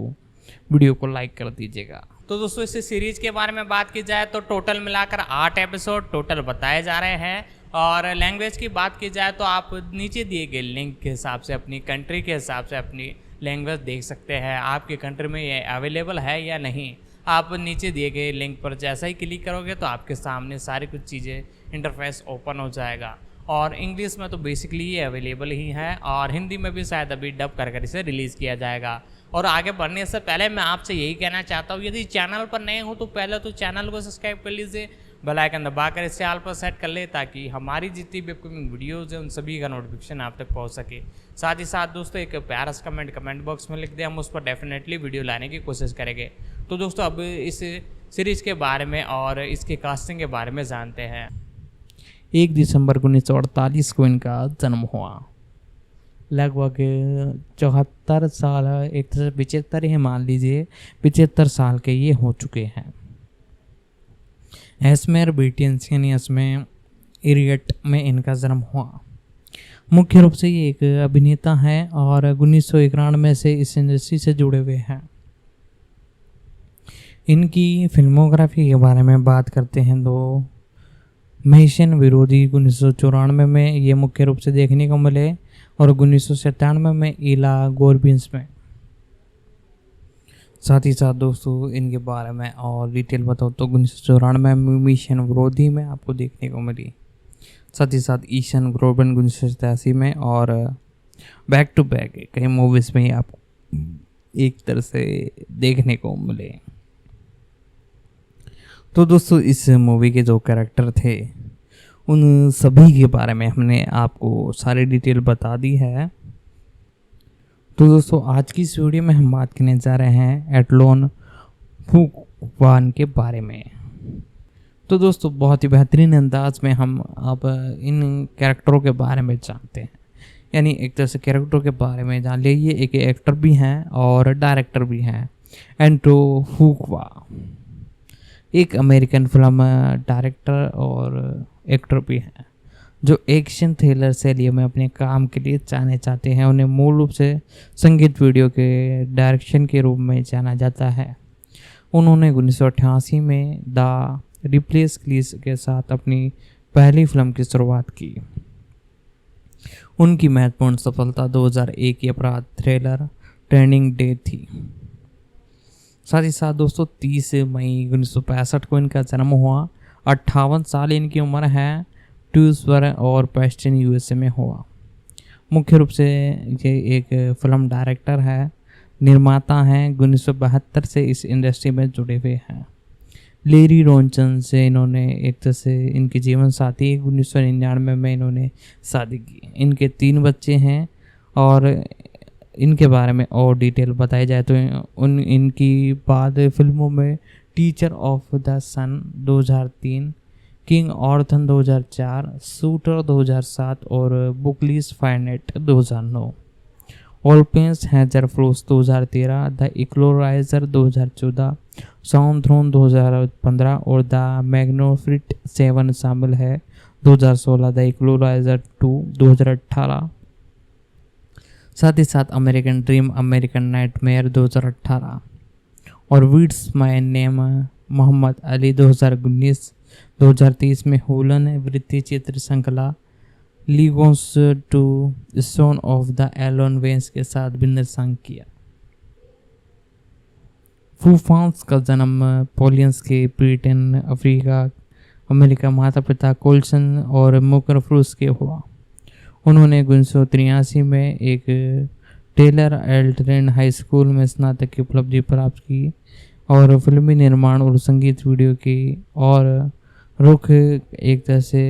वीडियो को लाइक कर दीजिएगा। तो दोस्तों इस सीरीज के बारे में बात की जाए तो टोटल मिलाकर 8 एपिसोड टोटल बताए जा रहे हैं। और लैंग्वेज की बात की जाए तो आप नीचे दिए गए लिंक के हिसाब से अपनी कंट्री के हिसाब से अपनी लैंग्वेज देख सकते हैं। आपके कंट्री में ये अवेलेबल है या नहीं, आप नीचे दिए गए लिंक पर जैसा ही क्लिक करोगे तो आपके सामने सारी कुछ चीज़ें इंटरफेस ओपन हो जाएगा। और इंग्लिश में तो बेसिकली ये अवेलेबल ही है और हिंदी में भी शायद अभी डब कर इसे रिलीज़ किया जाएगा। और आगे बढ़ने से पहले मैं आपसे यही कहना चाहता हूँ, यदि चैनल पर नए हो तो पहले तो चैनल को सब्सक्राइब कर लीजिए, बेल आइकन दबाकर इसे ऑल पर सेट कर ले, ताकि हमारी जितनी भी अपकमिंग वीडियोज़ हैं उन सभी का नोटिफिकेशन आप तक पहुँच सके। साथ ही साथ दोस्तों एक प्यारा सा कमेंट बॉक्स में लिख दें, हम उस पर डेफिनेटली वीडियो लाने की कोशिश करेंगे। तो दोस्तों अब इस सीरीज़ के बारे में और इसके कास्टिंग के बारे में जानते हैं। 1 दिसंबर 1948 को इनका जन्म हुआ। लगभग 74 साल, एक तरह से 75 ही मान लीजिए, 75 साल के ये हो चुके हैं। एस्मेर ब्रिटेंसियनियस में इरियट में इनका जन्म हुआ। मुख्य रूप से ये एक अभिनेता हैं और 1991 से इस इंडस्ट्री से जुड़े हुए हैं। इनकी फिल्मोग्राफी के बारे में बात करते हैं तो महिषन विरोधी 1994 में ये मुख्य रूप से देखने को मिले और 1997 में इला गोरबिंस में। साथ ही साथ दोस्तों इनके बारे में और डिटेल बताओ तो 1994 में मिशन विरोधी में आपको देखने को मिली। साथ ही साथ ईशन ग्रोबन 1987 में और बैक टू बैक कई मूवीज़ में ही आपको एक तरह से देखने को मिले। तो दोस्तों इस मूवी के जो कैरेक्टर थे उन सभी के बारे में हमने आपको सारी डिटेल बता दी है। तो दोस्तों आज की इस वीडियो में हम बात करने जा रहे हैं एटलोन फुकवान के बारे में। तो दोस्तों बहुत ही बेहतरीन अंदाज में हम अब इन कैरेक्टरों के बारे में जानते हैं, यानी एक तरह से कैरेक्टरों के बारे में जान लिए। ये एक एक्टर भी हैं और डायरेक्टर भी हैं। एंटो फुकवा एक अमेरिकन फिल्म डायरेक्टर और एक्टर भी हैं जो एक्शन थ्रिलर शैली में अपने काम के लिए जाने जाते हैं। उन्हें मूल रूप से संगीत वीडियो के डायरेक्शन के रूप में जाना जाता है। उन्होंने 1988 में द रिप्लेस क्लीस के साथ अपनी पहली फिल्म की शुरुआत की। उनकी महत्वपूर्ण सफलता 2001 की अपराध थ्रिलर ट्रेनिंग डे थी। साथ ही साथ दोस्तों 30 मई 1965 को इनका जन्म हुआ। 58 साल इनकी उम्र है। ट्यूसबर और पेस्टन यूएसए में हुआ। मुख्य रूप से ये एक फिल्म डायरेक्टर है, निर्माता हैं। 1972 से इस इंडस्ट्री में जुड़े हुए हैं। लेरी रोंचन से इन्होंने एक तरह से इनकी जीवन साथी 1999 में इन्होंने शादी की। इनके 3 बच्चे हैं और इनके बारे में और डिटेल बताई जाए तो इनकी बाद फिल्मों में टीचर of the Sun 2003, King Arthur 2004, Shooter 2007 और Brooklyn's Finest 2009, Olympus Has Fallen 2013, the Equalizer 2014, साउंड थ्रोन 2015 और द मैग्नोफ्रिट 7 शामिल है 2016, द इक्लोराइजर 2 2018। साथ ही साथ अमेरिकन ड्रीम, अमेरिकन नाइटमेयर 2018 और what's my name Muhammad Ali 2019। 2023 में हुलन वृत्ति चित्र श्रृंखला लीगोन्स टू स्टोन ऑफ द एलोन वेंस के साथ भी निर्देशन किया। फूफांस का जन्म पोलियंस के ब्रिटेन, अफ्रीका, अमेरिका माता पिता कोल्सन और मुकरफ्रूस के हुआ। उन्होंने 1983 में एक टेलर एल्टरेन हाई स्कूल में स्नातक की उपलब्धि प्राप्त की और फिल्मी निर्माण और संगीत वीडियो की और रुख एक तरह से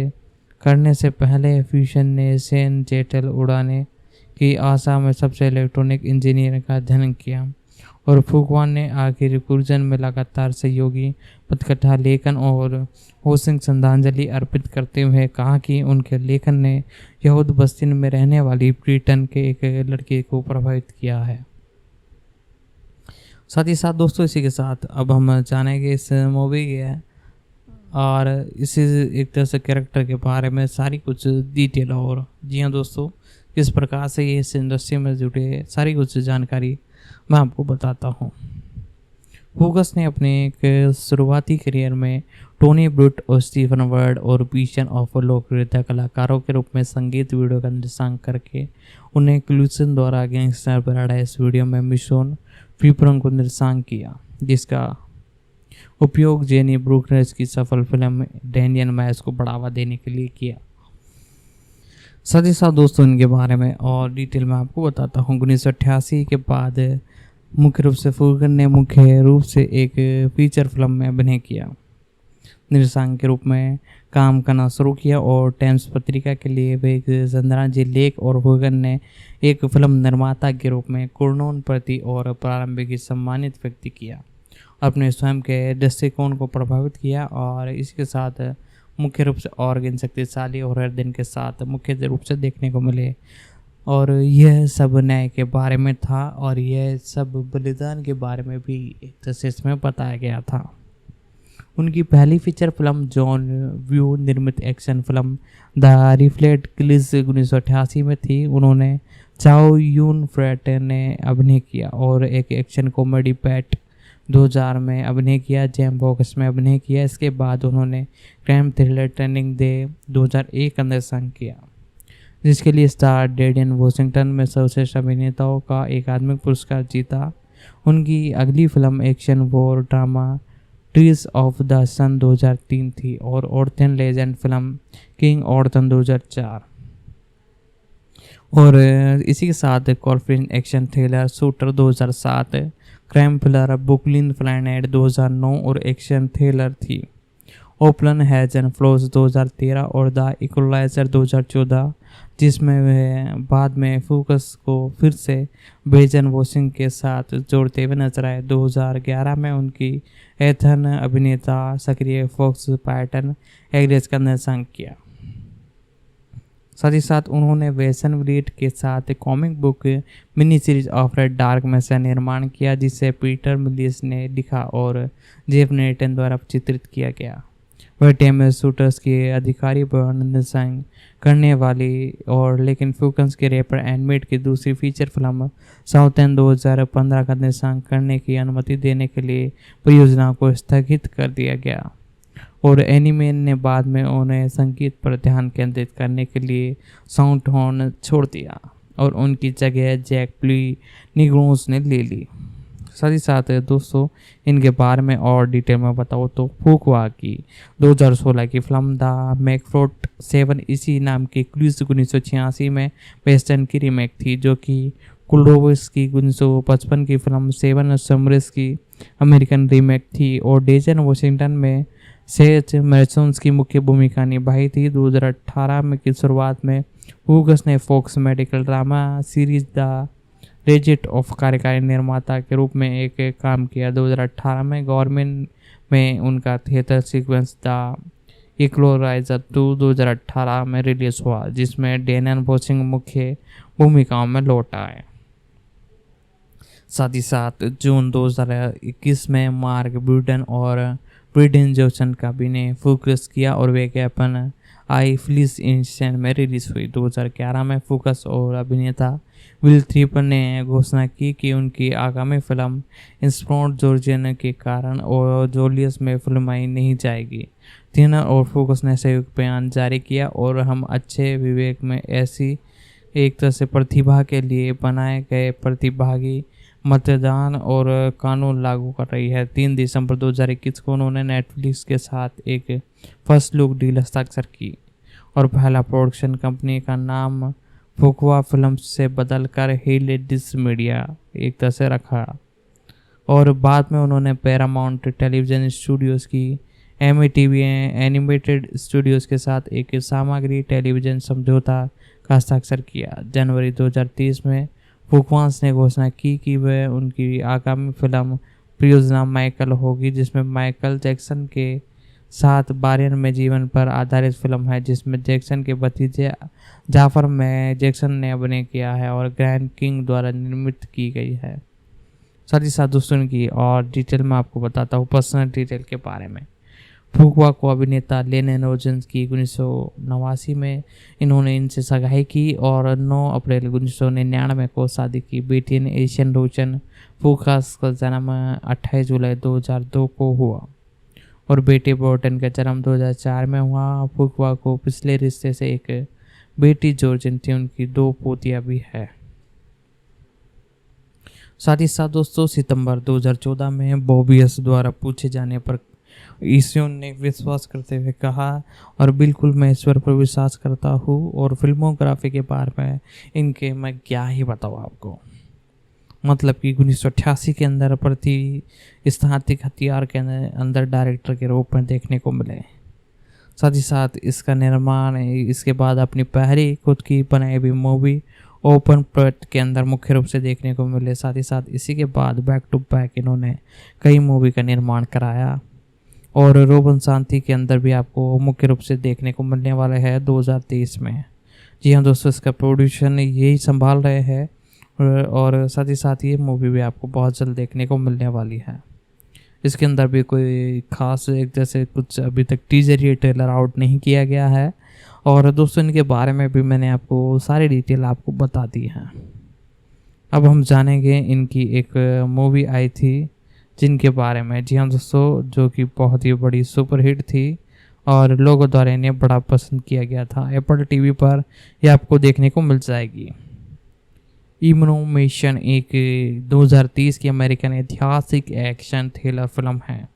करने से पहले फ्यूशन ने सेन जेटल उड़ाने की आशा में सबसे इलेक्ट्रॉनिक इंजीनियरिंग का अध्ययन किया और फुकवान ने आखिर कुर्जन में लगातार सहयोगी पटकथा लेखन और होसिंग श्रद्धांजलि अर्पित करते हुए कहा कि उनके लेखन ने यहूद बस्ती में रहने वाली ब्रिटेन के एक लड़के को प्रभावित किया है। साथ ही साथ दोस्तों इसी के साथ अब हम जानेंगे इस मूवी के और इसी एक तरह से कैरेक्टर के बारे में सारी कुछ डिटेल। और जी हाँ दोस्तों, किस प्रकार से ये इस इंडस्ट्री में जुड़े सारी कुछ जानकारी मैं आपको बताता हूँ। फोकस ने अपने एक शुरुआती करियर में टोनी ब्रूट और स्टीफन वर्ड और पीशन ऑफ लोकप्रिय कलाकारों के रूप में संगीत वीडियो का निर्देशन करके उन्हें क्लूसन द्वारा गैंगस्टर पैराडाइज वीडियो में मिशोन फीप्रंग को निर्देशन किया, जिसका उपयोग जेनी ब्रूकनेस की सफल फिल्म डैनियल मैच को बढ़ावा देने के लिए किया। साथ ही साथ दोस्तों इनके बारे में और डिटेल में आपको बताता हूँ। 1988 के बाद मुख्य रूप से फुकन ने मुख्य रूप से एक फीचर फिल्म में अभिनय किया, निर्देशक के रूप में काम करना शुरू किया और टाइम्स पत्रिका के लिए वे एक चंद्रा जी लेक और फुकन ने एक फिल्म निर्माता के रूप में कुर्नोन प्रति और प्रारंभिक सम्मानित व्यक्ति किया, अपने स्वयं के दृष्टिकोण को प्रभावित किया और इसके साथ मुख्य रूप से ऑर्गन शक्तिशाली और हर दिन के साथ मुख्य रूप से देखने को मिले। और यह सब न्याय के बारे में था और यह सब बलिदान के बारे में भी एक तरह से इसमें बताया गया था। उनकी पहली फीचर फिल्म जॉन व्यू निर्मित एक्शन फिल्म द रिफ्लेक्ट क्लिस 1988 में थी। उन्होंने चाओ यून फ्रेट ने अभिनय किया और एक एक्शन कॉमेडी पैट 2000 में अभिनय किया, जैम बॉक्स में अभिनय किया। इसके बाद उन्होंने क्राइम थ्रिलर ट्रेनिंग डे 2001 का निर्देशन किया, जिसके लिए स्टार डेनियल वॉशिंगटन में सर्वश्रेष्ठ अभिनेताओं का अकादमी पुरस्कार जीता। उनकी अगली film action war drama Tears of the Sun 2003 थी और Arthurian legend film King Arthur 2004। और इसी के साथ corporation action thriller Shooter 2007, crime thriller Brooklyn's Finest 2009 और एक्शन थ्रिलर थी ओपलन हैज एंड फ्लोज 2013 और द इक्वलाइजर 2014, जिसमें वह बाद में फोकस को फिर से बेजन वॉशिंग के साथ जोड़ते हुए नजर आए। 2011 में उनकी एथन अभिनेता सक्रिय फॉक्स पैटर्न एग्रेस का निर्देशन किया। साथ ही साथ उन्होंने वेसन व्रीट के साथ comic book mini series of red dark में से निर्माण किया, जिसे पीटर मिलिस ने लिखा और जेफ नेटन द्वारा चित्रित किया गया। वह टेमर शूटर्स के अधिकारी पर निर्देशन करने वाली और लेकिन फोकस के रैपर एनिमेट की दूसरी फीचर फिल्म साउथर्न 2015 का निर्देशन करने की अनुमति देने के लिए परियोजना को स्थगित कर दिया गया और एनिमेन ने बाद में उन्हें संगीत पर ध्यान केंद्रित करने के लिए साउंड हॉर्न छोड़ दिया और उनकी जगह जैक प्ली निग्रोस ने ले ली। साथ ही साथ दोस्तों इनके बारे में और डिटेल में बताओ तो फुकुआ की 2016 की फिल्म द मैकफ्रोट 7 इसी नाम की क्लूज 1986 में वेस्टर्न की रीमेक थी, जो कि कुलोवस की 1955 की फिल्म 7 समरिस की अमेरिकन रीमेक थी और डेजन वॉशिंगटन में सेथ मैरसोन्स की मुख्य भूमिका निभाई थी। 2018 में की शुरुआत में हुगस ने Fox medical drama series the Resident of कार्यकारी निर्माता के रूप में एक काम किया। 2018 में गवर्नमेंट में उनका थिएटर सीक्वेंस द इक्वलाइजर 2018 में रिलीज हुआ, जिसमें डेनियल वॉशिंग मुख्य भूमिकाओं में लौट आए। साथ ही साथ जून 2021 में मार्क ब्रूडन और ब्रिडन जॉनसन का भी ने फोकस किया और विज्ञापन आई फ्लिस इंस्टेंट में रिलीज हुई। 2011 में फोकस और अभिनेता विल थ्रीपर ने घोषणा की कि उनकी आगामी फिल्म इंस्पॉट जॉर्जियन के कारण और जोलियस में फिल्माई नहीं जाएगी। थिनर और फोकस ने संयुक्त बयान जारी किया और हम अच्छे विवेक में ऐसी एक तरह से प्रतिभा के लिए बनाए गए प्रतिभागी मतदान और कानून लागू कर रही है। 3 दिसंबर 2021 को उन्होंने नेटफ्लिक्स के साथ एक फर्स्ट लुक डील हस्ताक्षर की और पहला प्रोडक्शन कंपनी का नाम फुकुआ फिल्म्स से बदलकर हिलेडिस मीडिया एक तरह से रखा और बाद में उन्होंने पैरामाउंट टेलीविजन स्टूडियोज़ की एमटीवी एनिमेटेड स्टूडियोज़ के साथ एक सामग्री टेलीविजन समझौता का हस्ताक्षर किया। जनवरी 2023 में फुकुआस ने घोषणा की कि वह उनकी आगामी फिल्म परियोजना माइकल होगी, जिसमें माइकल जैक्सन के साथ बारियन में जीवन पर आधारित फिल्म है, जिसमें जैक्सन के भतीजे जाफर में जैक्सन ने अभिनय किया है और ग्रैंड किंग द्वारा निर्मित की गई है। साथ ही साथ दोस्तों की और डिटेल में आपको बताता हूँ पर्सनल डिटेल के बारे में। फुकुआ को अभिनेता लेनेन रोजन्स की 1989 में इन्होंने इनसे सगाई की और 9 अप्रैल 1999 को शादी की। बेटी ने एशियन रोजन फुकास का जन्म 28 जुलाई 2002 को हुआ और बेटे बोर्टन का जन्म 2004 में हुआ। फुकुआ को पिछले रिश्ते से एक बेटी जॉर्जियन थी, उनकी 2 पोतियां भी है। साथ ही साथ दोस्तों सितंबर 2014 में बॉबियस द्वारा पूछे जाने पर ईश्वर ने विश्वास करते हुए कहा और बिल्कुल मैं ईश्वर पर विश्वास करता हूँ और फिल्मोग्राफी के बारे में इनके मैं क्या ही बताऊँ आपको। मतलब कि 1988 के अंदर प्रतिस्थापित हथियार के अंदर डायरेक्टर के रूप में देखने को मिले। साथ ही साथ इसका निर्माण इसके बाद अपनी पहली खुद की बनाई हुई मूवी ओपन प्लेट के अंदर मुख्य रूप से देखने को मिले। साथ ही साथ इसी के बाद बैक टू बैक इन्होंने कई मूवी का निर्माण कराया और रोबन शांति के अंदर भी आपको मुख्य रूप से देखने को मिलने वाला है 2023 में। जी हाँ दोस्तों, इसका प्रोड्यूसर यही संभाल रहे हैं और साथ ही साथ ये मूवी भी आपको बहुत जल्द देखने को मिलने वाली है। इसके अंदर भी कोई खास एक जैसे कुछ अभी तक टीजर या ट्रेलर आउट नहीं किया गया है। और दोस्तों इनके बारे में भी मैंने आपको सारी डिटेल आपको बता दी है। अब हम जानेंगे इनकी एक मूवी आई थी जिनके बारे में। जी हाँ दोस्तों, जो कि बहुत ही बड़ी सुपरहिट थी और लोगों द्वारा इन्हें बड़ा पसंद किया गया था। एप्पल टीवी पर यह आपको देखने को मिल जाएगी। इमोनोमेशन एक 2030 की अमेरिकन ऐतिहासिक एक्शन थ्रिलर फिल्म है।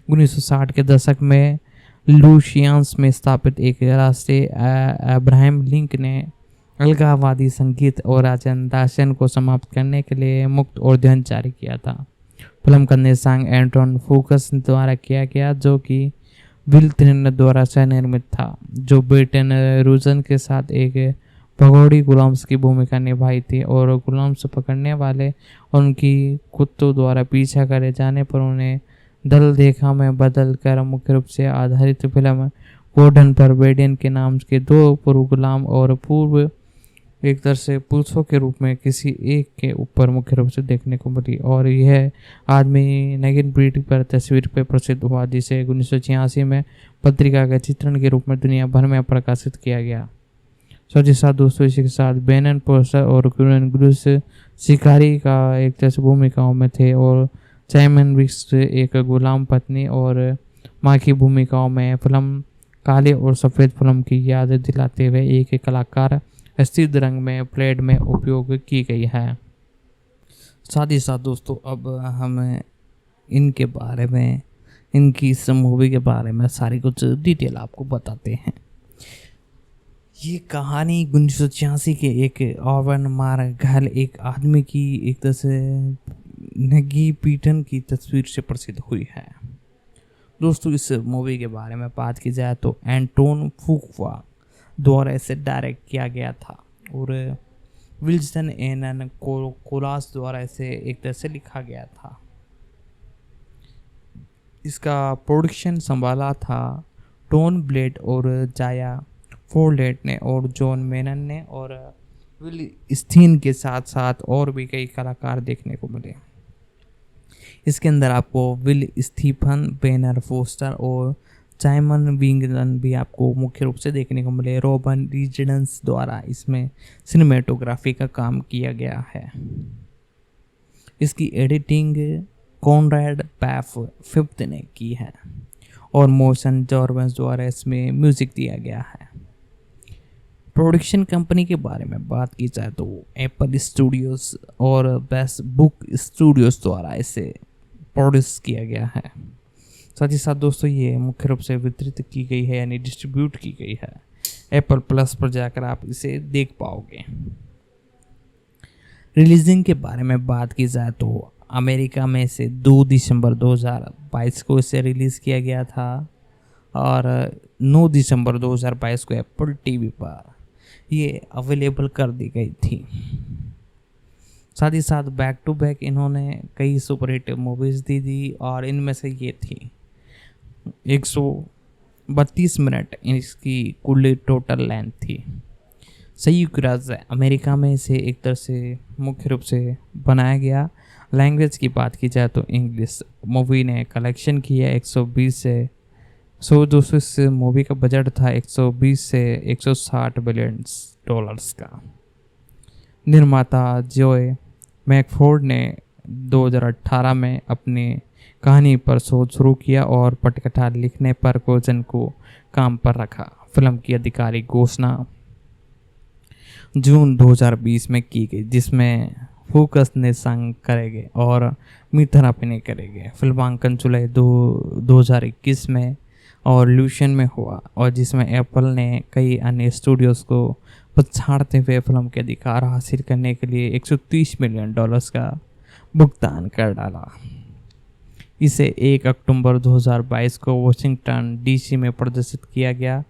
1960 के दशक में लुशियान्स में स्थापित एक राष्ट्रीय अब्राहम लिंकन ने अलगाववादी संगीत और राजन को समाप्त करने के लिए मुक्त और ध्यान जारी किया था। फिल्म का निर्देशन एंटोन फुकस द्वारा किया गया, जो कि विल थिनर द्वारा सह निर्मित था, जो ब्रिटेन रूजन के साथ एक भगोड़ी गुलाम्स की भूमिका निभाई थी और गुलाम्स पकड़ने वाले और उनकी कुत्तों द्वारा पीछा करे जाने पर उन्हें दल देखा में बदल कर मुख्य रूप से आधारित फिल्म गोल्डन परवेडियन के नाम के दो पूर्व गुलाम और पूर्व एक तरह से पुरुषों के रूप में किसी एक के ऊपर मुख्य रूप से देखने को मिली। और यह आदमी नगिन ब्रीड पर तस्वीर पर प्रसिद्ध हुआ, जिसे 1986 में पत्रिका के चित्रण के रूप में दुनिया भर में प्रकाशित किया गया। साथ ही साथ दोस्तों इसी के साथ बेनन पोस्टर और क्यूरन ग्रूस शिकारी का एक जैसे भूमिकाओं में थे और साइमन विक्स एक गुलाम पत्नी और माँ की भूमिकाओं में। फिल्म काले और सफ़ेद फिल्म की याद दिलाते हुए एक कलाकार स्थिर रंग में प्लेट में उपयोग की गई है। साथ ही साथ दोस्तों अब हम इनके बारे में, इनकी इस मूवी के बारे में सारी कुछ डिटेल आपको बताते हैं। ये कहानी 1986 के एक ओवन मार घायल एक आदमी की एक तरह से नगी पीटन की तस्वीर से प्रसिद्ध हुई है। दोस्तों इस मूवी के बारे में बात की जाए तो एंटोन फुकवा द्वारा इसे डायरेक्ट किया गया था और विल्सन एनन कोलास द्वारा इसे एक तरह से लिखा गया था। इसका प्रोडक्शन संभाला था टोन ब्लेड और जाया फोर्लेट ने और जॉन मेनन ने और विल स्टीन के साथ साथ और भी कई कलाकार देखने को मिले। इसके अंदर आपको विल स्टीफन, बेनर फोस्टर और साइमन विंगलन भी आपको मुख्य रूप से देखने को मिले। रॉबन रीजडेंस द्वारा इसमें सिनेमेटोग्राफी का काम किया गया है। इसकी एडिटिंग कॉनराड पैफ फिफ्थ ने की है और मोशन जॉर्वेंस द्वारा इसमें म्यूजिक दिया गया है। प्रोडक्शन कंपनी के बारे में बात की जाए तो एप्पल स्टूडियोज और बेस्ट बुक स्टूडियोज द्वारा इसे प्रोड्यूस किया गया है। साथ ही साथ दोस्तों ये मुख्य रूप से वितरित की गई है यानी डिस्ट्रीब्यूट की गई है। एप्पल प्लस पर जाकर आप इसे देख पाओगे। रिलीजिंग के बारे में बात की जाए तो अमेरिका में इसे 2 दिसंबर 2022 को इसे रिलीज़ किया गया था और 9 दिसंबर 2022 को एप्पल टीवी पर ये अवेलेबल कर दी गई थी। साथ ही साथ बैक टू बैक इन्होंने कई सुपरहिट मूवीज़ दी और इनमें से ये थी 132 मिनट इसकी कुल टोटल लेंथ थी। संयुक्त राज्य अमेरिका में इसे एक तरह से मुख्य रूप से बनाया गया। लैंग्वेज की बात की जाए तो इंग्लिश। मूवी ने कलेक्शन किया 120 से दोस्तों इस मूवी का बजट था 120 से 160 बिलियन डॉलर्स का। निर्माता जॉय मैकफोर्ड ने 2018 में अपनी कहानी पर शोध शुरू किया और पटकथा लिखने पर कोजन को काम पर रखा। फिल्म की आधिकारिक घोषणा जून 2020 में की गई, जिसमें फोकस ने संग करेंगे और मिथन अभिनय करेंगे। फिल्मांकन जुलाई 2021 में और लूशन में हुआ और जिसमें एप्पल ने कई अन्य स्टूडियोज़ को पछाड़ते हुए फिल्म के अधिकार हासिल करने के लिए 130 मिलियन डॉलर्स का भुगतान कर डाला। इसे 1 अक्टूबर 2022 को वाशिंगटन डीसी में प्रदर्शित किया गया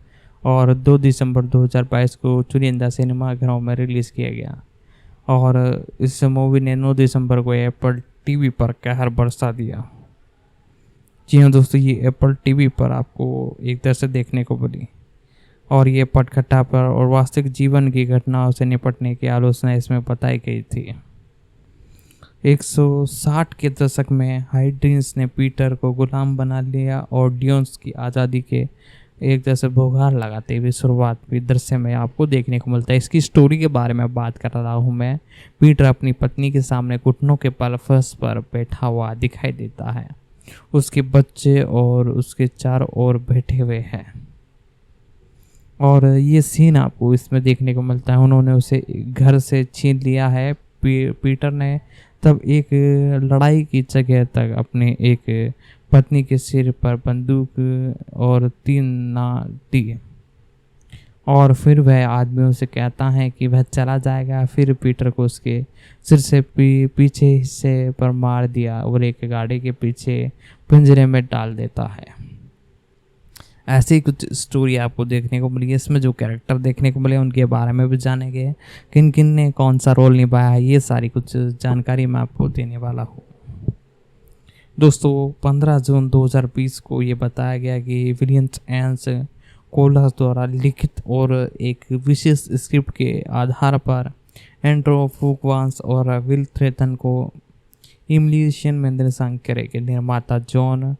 और 2 दिसंबर 2022 को चुनिंदा सिनेमाघरों में रिलीज़ किया गया और इस मूवी ने 9 दिसंबर को एप्पल टीवी पर कहर बरसा दिया। जी हाँ दोस्तों, ये एप्पल टीवी पर आपको एक तरह से देखने को मिली और ये पटकथा पर और वास्तविक जीवन की घटनाओं से निपटने की आलोचना इसमें बताई गई थी। 160 के दशक में हाइड्रीन्स ने पीटर को गुलाम बना लिया और ऑडियंस की आज़ादी के एक जैसे बुखार लगाते हुए शुरुआत भी दृश्य में आपको देखने को मिलता है। इसकी स्टोरी के बारे में बात कर रहा हूँ मैं। पीटर अपनी पत्नी के सामने घुटनों के बल फर्श पर बैठा हुआ दिखाई देता है। उसके बच्चे और उसके चारों ओर बैठे हुए हैं और ये सीन आपको इसमें देखने को मिलता है। उन्होंने उसे घर से छीन लिया है। पीटर ने तब एक लड़ाई की जगह तक अपने एक पत्नी के सिर पर बंदूक और 3 नाल दिए और फिर वह आदमी उसे कहता है कि वह चला जाएगा। फिर पीटर को उसके सिर से पीछे हिस्से पर मार दिया और एक गाड़ी के पीछे पिंजरे में डाल देता है। ऐसी कुछ स्टोरी आपको देखने को मिली है। इसमें जो कैरेक्टर देखने को मिले उनके बारे में भी जानेंगे, किन किन ने कौन सा रोल निभाया है, ये सारी कुछ जानकारी मैं आपको देने वाला हूँ। दोस्तों 15 जून 2020 को ये बताया गया कि विलियम्स एंस कोलस द्वारा लिखित और एक विशेष स्क्रिप्ट के आधार पर एंड्रो फुकवांस और विल थ्रेटन को इमलिशन में निर्देशन करेंगे। निर्माता जॉन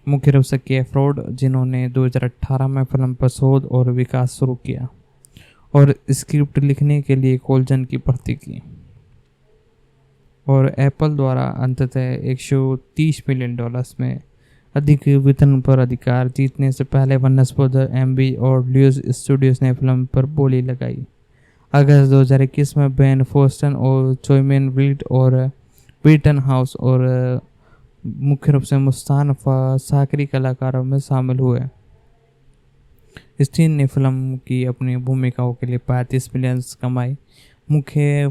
मुख्य रूप से कैफ्रोड, जिन्होंने 2018 में फिल्म पर शोध और विकास शुरू किया और स्क्रिप्ट लिखने के लिए कोलजन की भर्ती की, और एप्पल द्वारा अंततः $130 मिलियन में अधिक वेतन पर अधिकार जीतने से पहले वनस ब्रदर एमबी और ल्यूज स्टूडियोज ने फिल्म पर बोली लगाई। अगस्त 2021 में बेन फोस्टन और चोयमेन विल्ट और पीटन हाउस और मुख्य रूप से मुस्तान साकरी कलाकारों में शामिल हुए। स्टीन ने फिल्म की अपनी भूमिकाओं के लिए 35 मिलियन कमाई। मुख्य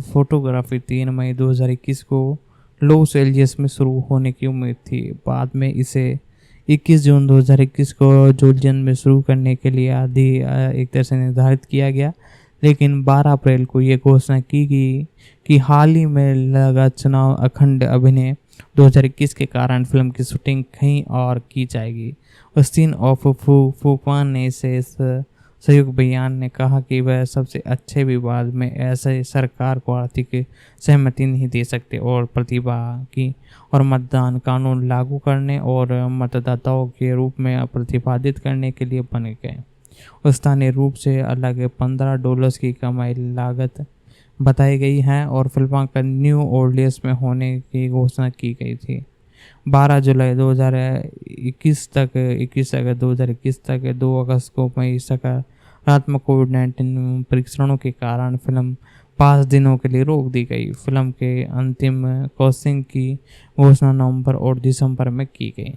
फोटोग्राफी 3 मई 2021 को लॉस एंजल्स में शुरू होने की उम्मीद थी। बाद में इसे 21 जून 2021 को जॉर्जियन में शुरू करने के लिए आदि एक तरह से निर्धारित किया गया, लेकिन 12 अप्रैल को ये घोषणा की गई कि हाल ही में लगा चुनाव अखंड अभिनय 2021 के कारण फिल्म की शूटिंग कहीं और की जाएगी। ऑस्टिन ऑफ फुकवान ने इसे संयुक्त बयान ने कहा कि वह सबसे अच्छे विवाद में ऐसे सरकार को आर्थिक सहमति नहीं दे सकते और प्रतिभा की और मतदान कानून लागू करने और मतदाताओं के रूप में प्रतिपादित करने के लिए बने गए। स्थानीय रूप से अलग $15 की कमाई लागत बताई गई है और फिल्मांकन न्यू ऑर्लियंस में होने की घोषणा की गई थी। 12 जुलाई 2021 तक 21 अगस्त 2021 तक 2 अगस्त को मई सकारात्मक कोविड-19 परीक्षणों के कारण फिल्म 5 दिनों के लिए रोक दी गई। फिल्म के अंतिम कास्टिंग की घोषणा नवंबर और दिसंबर में की गई।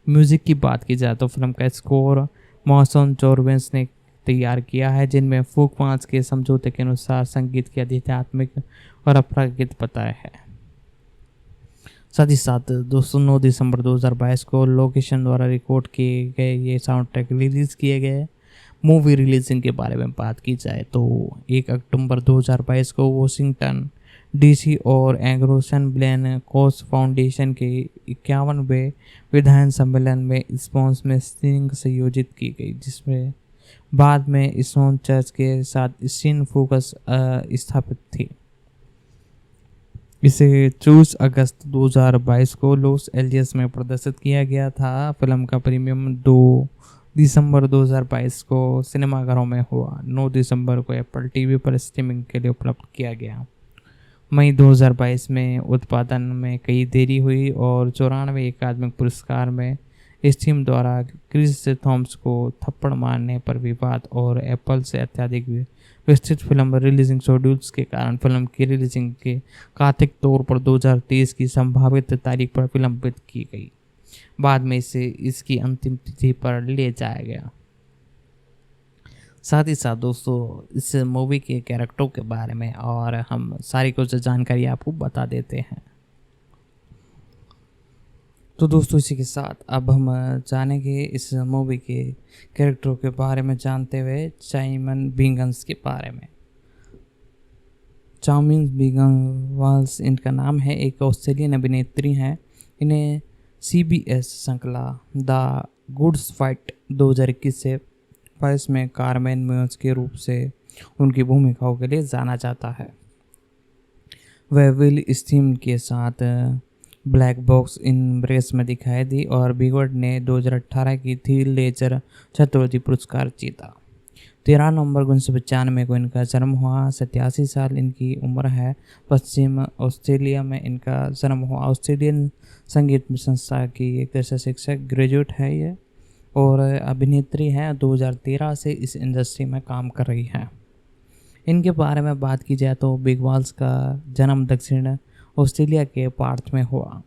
म्यूजिक की बात की जाए तो फिल्म का स्कोर मॉसन चोरवेंस ने तैयार किया है, जिनमें फुकवांस के समझौते के अनुसार संगीत की आध्यात्मिक और अपरागित बताया है। साथ ही साथ दोस्तों 9 दिसंबर 2022 को लोकेशन द्वारा रिकॉर्ड किए गए ये साउंड ट्रैक रिलीज़ किए गए। मूवी रिलीजिंग के बारे में बात की जाए तो 1 अक्टूबर 2022 को वॉशिंगटन डीसी और एंग्रोसन ब्लेन कोस फाउंडेशन के 51वें विधान सम्मेलन में स्पॉन्स में स्क्रीनिंग संयोजित की गई, जिसमें बाद में स्टोन चर्च के साथ स्टीन फोकस स्थापित थी। इसे 24 अगस्त 2022 को लॉस एंजल्स में प्रदर्शित किया गया था। फिल्म का प्रीमियम 2 दिसंबर 2022 को सिनेमाघरों में हुआ। 9 दिसंबर को एप्पल टीवी पर स्ट्रीमिंग के लिए उपलब्ध किया गया। मई 2022 में उत्पादन में कई देरी हुई और 94 अकादमिक पुरस्कार में स्टीम द्वारा क्रिस थॉमस को थप्पड़ मारने पर विवाद और एप्पल से अत्यधिक विस्तृत फिल्म रिलीजिंग शेड्यूल्स के कारण फिल्म की रिलीजिंग के कथित तौर पर 2023 की संभावित तारीख पर विलंबित की गई। बाद में इसे इसकी अंतिम तिथि पर ले जाया गया। साथ ही साथ दोस्तों इस मूवी के कैरेक्टरों के बारे में और हम सारी कुछ जानकारी आपको बता देते हैं। तो दोस्तों इसी के साथ अब हम जानेंगे इस मूवी के कैरेक्टरों के बारे में जानते हुए चाइमन बिंगन्स के बारे में। चाउमिन बिंगन्स इनका नाम है, एक ऑस्ट्रेलियन अभिनेत्री हैं। इन्हें CBS श्रृंखला द गुड्स फाइट 2021 से 22 में कारमेन म्यूज के रूप से उनकी भूमिकाओं के लिए जाना जाता है। वह विल स्टीम के साथ ब्लैक बॉक्स इम्प्रेस में दिखाई दी और बिगवर्ड ने 2018 की थी लेजर चतुर्थी पुरस्कार जीता। 13 नवंबर 1995 को इनका जन्म हुआ। 87 साल इनकी उम्र है। पश्चिम ऑस्ट्रेलिया में इनका जन्म हुआ। ऑस्ट्रेलियन संगीत संस्था की एक तरह से शिक्षक ग्रेजुएट है ये और अभिनेत्री है। 2013 से इस इंडस्ट्री में काम कर रही है। इनके बारे में बात की जाए तो बिग बॉस का जन्म दक्षिण ऑस्ट्रेलिया के पार्थ में हुआ।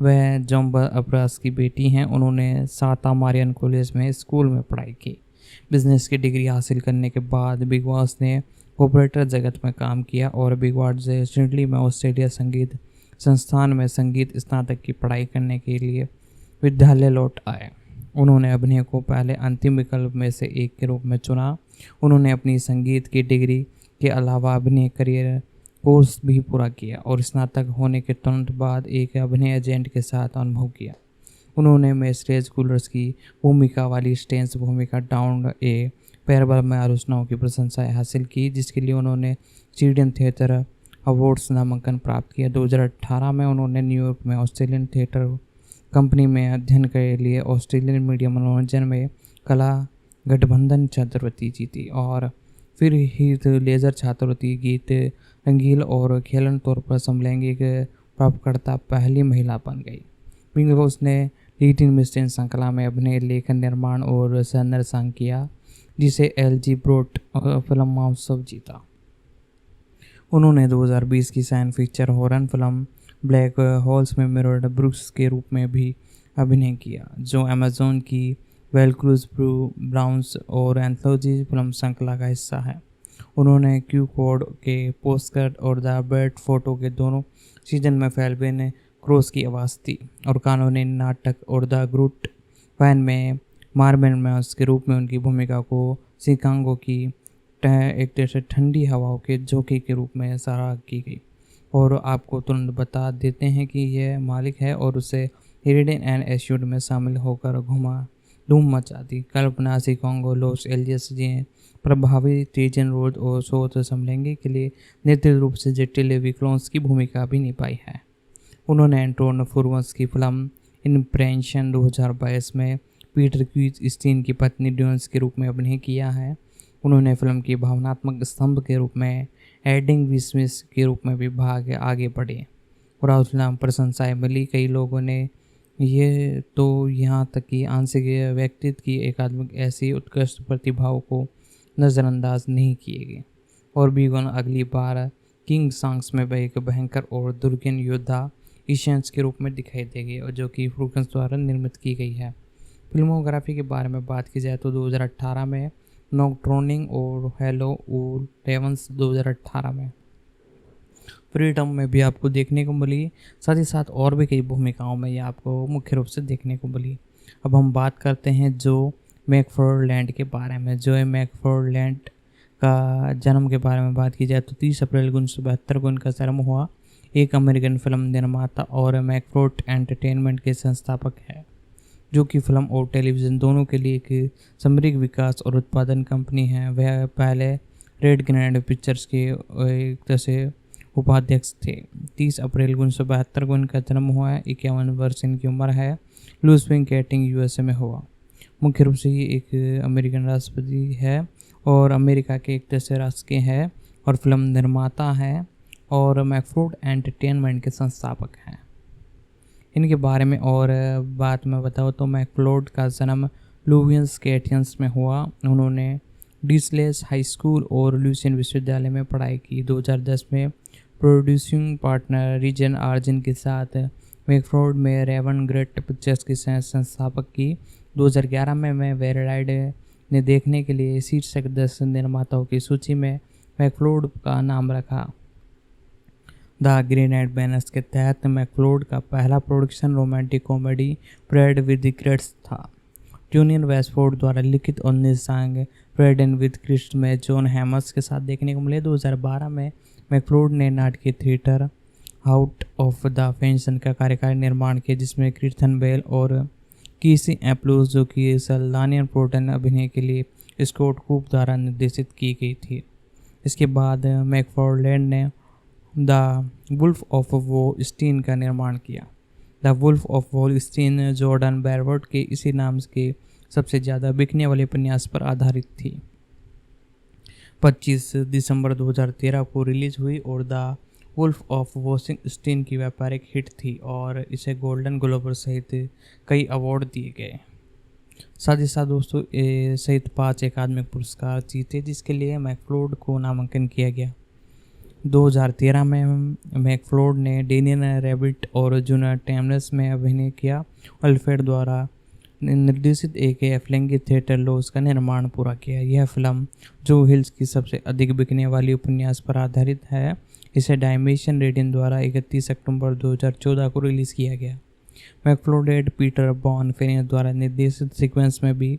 वह जॉन अब्रास की बेटी हैं। उन्होंने साता मारियन कॉलेज में स्कूल में पढ़ाई की। बिजनेस की डिग्री हासिल करने के बाद बिग बॉस ने ऑपरेटर जगत में काम किया और बिग बॉस से सिडनी में ऑस्ट्रेलिया संगीत संस्थान में संगीत स्नातक की पढ़ाई करने के लिए विद्यालय लौट आए। उन्होंने अभिनय को पहले अंतिम विकल्प में से एक के रूप में चुना। उन्होंने अपनी संगीत की डिग्री के अलावा अभिनय करियर कोर्स भी पूरा किया और स्नातक होने के तुरंत बाद एक अभिनय एजेंट के साथ अनुभव किया। उन्होंने मिस्ट्रेस कूलर्स की भूमिका वाली स्टेंस भूमिका डाउन ए पैरबल में आलोचनाओं की प्रशंसा हासिल की, जिसके लिए उन्होंने चिल्ड्रन थिएटर अवार्ड्स नामांकन प्राप्त किया। 2018 में उन्होंने न्यूयॉर्क में ऑस्ट्रेलियन थिएटर कंपनी में अध्ययन के लिए ऑस्ट्रेलियन मीडिया मनोरंजन में कला गठबंधन छात्रवृत्ति जीती और फिर हीथ लेजर छात्रवृत्ति गीत रंगील और खेलन तौर पर समलैंगिक प्राप्तकर्ता पहली महिला बन गई। बिग बॉस ने लीटिन मिस्टेन श्रृंखला में अभिनय लेखन निर्माण और संदर्शन किया, जिसे LG ब्रोट फिल्म महोत्सव जीता। उन्होंने 2020 की science fiction horror film black holes में मिरर्ड ब्रुक्स के रूप में भी अभिनय किया, जो अमेजोन की वेलक्रूज ब्राउन्स और एंथोलॉजी फिल्म श्रृंखला का हिस्सा है। उन्होंने क्यू कोड के पोस्टकार्ड और द बेड फोटो के दोनों सीजन में फेल्बिन क्रोस की आवाज़ दी और कानूनी नाटक और द ग्रूट फैन में मार्बल मैस के रूप में उनकी भूमिका को शिकागो की एक तरह से ठंडी हवाओं के झोंके के रूप में सराहा की गई। और आपको तुरंत बता देते हैं कि यह मालिक है और उसे हेरिडेन एंड एश्यूड में शामिल होकर धूम मचा दी। कल्पना शिकागो लॉस एंजेलिस ने प्रभावी टीजन रोड और शोध समलेंगे के लिए निश्चित रूप से जटिल विकलांग की भूमिका भी निभाई है। उन्होंने एंटोन फुर्वस की फिल्म इम्प्रेशन 2022 में पीटर क्वीस्टीन की पत्नी ड्यून्स के रूप में अभिनय किया है। उन्होंने फिल्म की भावनात्मक स्तंभ के रूप में एडिंग विस्मिस के रूप में भी आगे बढ़े और हौसला प्रशंसाएं मिली। कई लोगों ने ये तो यहाँ तक कि आंशिक व्यक्तित्व की एकात्मिक ऐसी उत्कृष्ट प्रतिभाओं को नज़रअंदाज नहीं किए गए और बीगन अगली बार किंग सॉन्ग्स में एक भयंकर और दुर्गन योद्धा ईशंस के रूप में दिखाई देगी और जो कि फ्रूकन्स द्वारा निर्मित की गई है। फिल्मोग्राफी के बारे में बात की जाए तो 2018 में नॉकट्रोनिंग और हेलो और रेवंस 2018 में फ्रीडम में भी आपको देखने को मिली। साथ ही साथ और भी कई भूमिकाओं में ये आपको मुख्य रूप से देखने को मिली। अब हम बात करते हैं जो मैकफारलैंड के बारे में। जो मैकफारलैंड का जन्म के बारे में बात की जाए तो 30 अप्रैल 1972 को इनका जन्म हुआ। एक अमेरिकन फिल्म निर्माता और मैकफोर्ड एंटरटेनमेंट के संस्थापक है, जो कि फिल्म और टेलीविज़न दोनों के लिए एक समृद्ध विकास और उत्पादन कंपनी है। वह पहले रेड ग्रैंड पिक्चर्स के एक तरह से उपाध्यक्ष थे। 30 अप्रैल 1972 को इनका जन्म हुआ है। 51 वर्ष इनकी उम्र है। लुइसविल कैटिंग USA में हुआ। मुख्य रूप से ये एक अमेरिकन राष्ट्रपति है और अमेरिका के एक तरह से राष्ट्र है और फिल्म निर्माता है और मैकफोर्ड एंटरटेनमेंट के संस्थापक हैं। इनके बारे में और बात मैं बताऊँ तो मैकफोर्ड का जन्म लुवियंस कैटियंस में हुआ। उन्होंने डिसलेस हाई स्कूल और लुसियन विश्वविद्यालय में पढ़ाई की। 2010 में प्रोड्यूसिंग पार्टनर रीजन आर्जिन के साथ मैकफोर्ड में रेवन ग्रेट पिक्चर्स के संस्थापक की। 2011 में वेराइड ने देखने के लिए शीर्षक 10 निर्माताओं की सूची में मैकफोर्ड का नाम रखा। द ग्रीन एंड बैनर्स के तहत मैकफोर्ड का पहला production romantic comedy prayed with Christ था। जूनियर वेस्टफोर्ड द्वारा लिखित और निर्देशित प्रेड एंड विद क्रिस्ट में जॉन हैमर्स के साथ देखने को मिले। 2012 में मैकफोर्ड ने नाटकीय theatre out of the pension का कार्यकारी निर्माण किया, जिसमें क्रिस्टन बेल और कीसी एप्लूस, जो कि सल्लानियन पोर्टन अभिनय के लिए स्कॉट कूप द्वारा निर्देशित की गई थी। इसके बाद मैकफारलैंड ने the Wolf of Wall Street का निर्माण किया। The Wolf of Wall Street Jordan Belfort के इसी नाम के सबसे ज़्यादा बिकने वाले उपन्यास पर आधारित थी। 25 दिसंबर 2013 को रिलीज हुई और द वुल्फ ऑफ वॉशिंगटन की व्यापारिक हिट थी और इसे गोल्डन ग्लोब सहित कई अवार्ड दिए गए। साथ ही साथ दोस्तों सहित 5 अकादमी पुरस्कार जीते, जिसके लिए मैकफ्लोड को नामांकन किया गया। 2013 में मैकफ्लोड ने डेनियल रैबिट और जूनियर टेमनेस में अभिनय किया। अल्फ्रेड द्वारा निर्देशित एक फ्लैंगी थिएटर लॉस का निर्माण पूरा किया। यह फिल्म जो हिल्स की सबसे अधिक बिकने वाली उपन्यास पर आधारित है। इसे डायमेंशन रीडिंग द्वारा 31 अक्टूबर 2014 को रिलीज़ किया गया। मैकफ्लोड पीटर बॉन फेरियन द्वारा निर्देशित सीक्वेंस में भी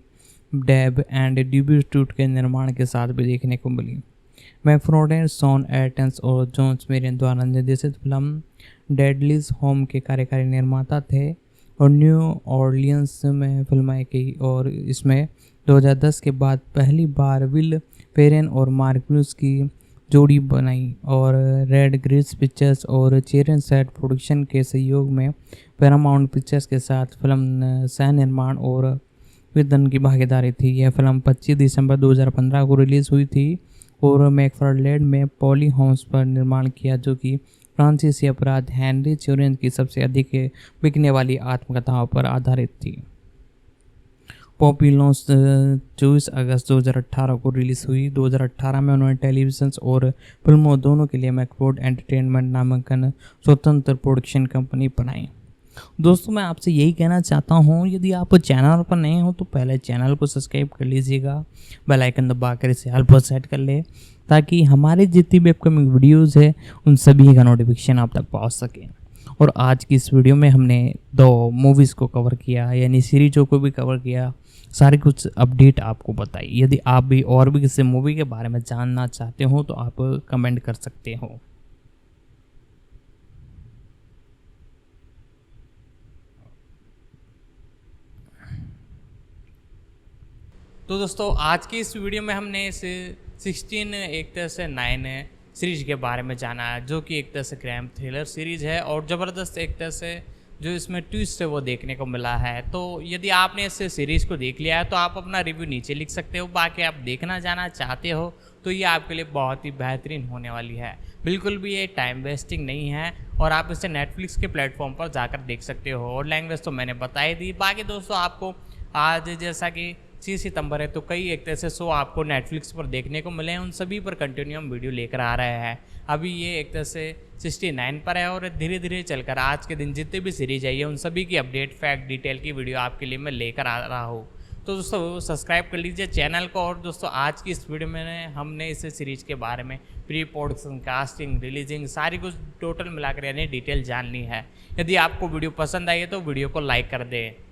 डैब एंड ड्यूब्यूट्यूट के निर्माण के साथ भी देखने को मिली। मैकफ्लोड शॉन एटन्स और जॉन्स मेरियन द्वारा निर्देशित फिल्म डेडलीज होम के कार्यकारी निर्माता थे और न्यू ऑर्लियंस में फिल्माई गई और इसमें 2010 के बाद पहली बार विल फेरन और मार्क ब्लूस की जोड़ी बनाई और रेड ग्रिस पिक्चर्स और चेरन सेट प्रोडक्शन के सहयोग में पैरामाउंट पिक्चर्स के साथ फिल्म सह निर्माण और वितरण की भागीदारी थी। यह फिल्म 25 दिसंबर 2015 को रिलीज़ हुई थी और मैकफार्लेन में पॉली होम्स पर निर्माण किया, जो कि फ्रांसीसी अपराध हेनरी चोरेन की सबसे अधिक बिकने वाली आत्मकथाओं पर आधारित थी। पॉपी लॉन्च 24 अगस्त 2018 को रिलीज़ हुई। 2018 में उन्होंने टेलीविजन और फिल्मों दोनों के लिए मैकफ्लोड एंटरटेनमेंट नामक स्वतंत्र प्रोडक्शन कंपनी बनाई। दोस्तों मैं आपसे यही कहना चाहता हूँ, यदि आप चैनल पर नए हो तो पहले चैनल को सब्सक्राइब कर लीजिएगा, बेल आइकन दबाकर इसे ऑल पर सेट कर ले ताकि हमारे जितनी भी अपकमिंग वीडियोज़ है उन सभी का नोटिफिकेशन आप तक पहुँच सके। और आज की इस वीडियो में हमने 2 मूवीज़ को कवर किया, यानी सीरीज़ों को भी कवर किया, सारी कुछ अपडेट आपको बताई। यदि आप भी और भी किसी मूवी के बारे में जानना चाहते हो तो आप कमेंट कर सकते हो। तो दोस्तों आज की इस वीडियो में हमने इस 16 एक तरह से 9 सीरीज के बारे में जाना है, जो कि एक तरह से क्राइम थ्रिलर सीरीज है और ज़बरदस्त एक तरह से जो इसमें ट्विस्ट है वो देखने को मिला है। तो यदि आपने इस सीरीज़ को देख लिया है तो आप अपना रिव्यू नीचे लिख सकते हो। बाकी आप देखना जाना चाहते हो तो ये आपके लिए बहुत ही बेहतरीन होने वाली है। बिल्कुल भी ये टाइम वेस्टिंग नहीं है और आप इसे नेटफ्लिक्स के प्लेटफॉर्म पर जाकर देख सकते हो। और लैंग्वेज तो मैंने बता ही दी। बाकी दोस्तों आपको आज जैसा कि 6 सितंबर है तो कई एक तरह से शो आपको नेटफ्लिक्स पर देखने को मिले हैं, उन सभी पर कंटिन्यू हम वीडियो लेकर आ रहे हैं। अभी ये एक तरह से 69 पर है और धीरे धीरे चलकर आज के दिन जितने भी सीरीज है उन सभी की अपडेट फैक्ट डिटेल की वीडियो आपके लिए मैं लेकर आ रहा हूँ। तो दोस्तों सब्सक्राइब कर लीजिए चैनल को। और दोस्तों आज की इस वीडियो में हमने इस सीरीज के बारे में प्री प्रोडक्शन, कास्टिंग, रिलीजिंग सारी कुछ टोटल मिलाकर यानी डिटेल जाननी है। यदि आपको वीडियो पसंद आई है तो वीडियो को लाइक कर दें।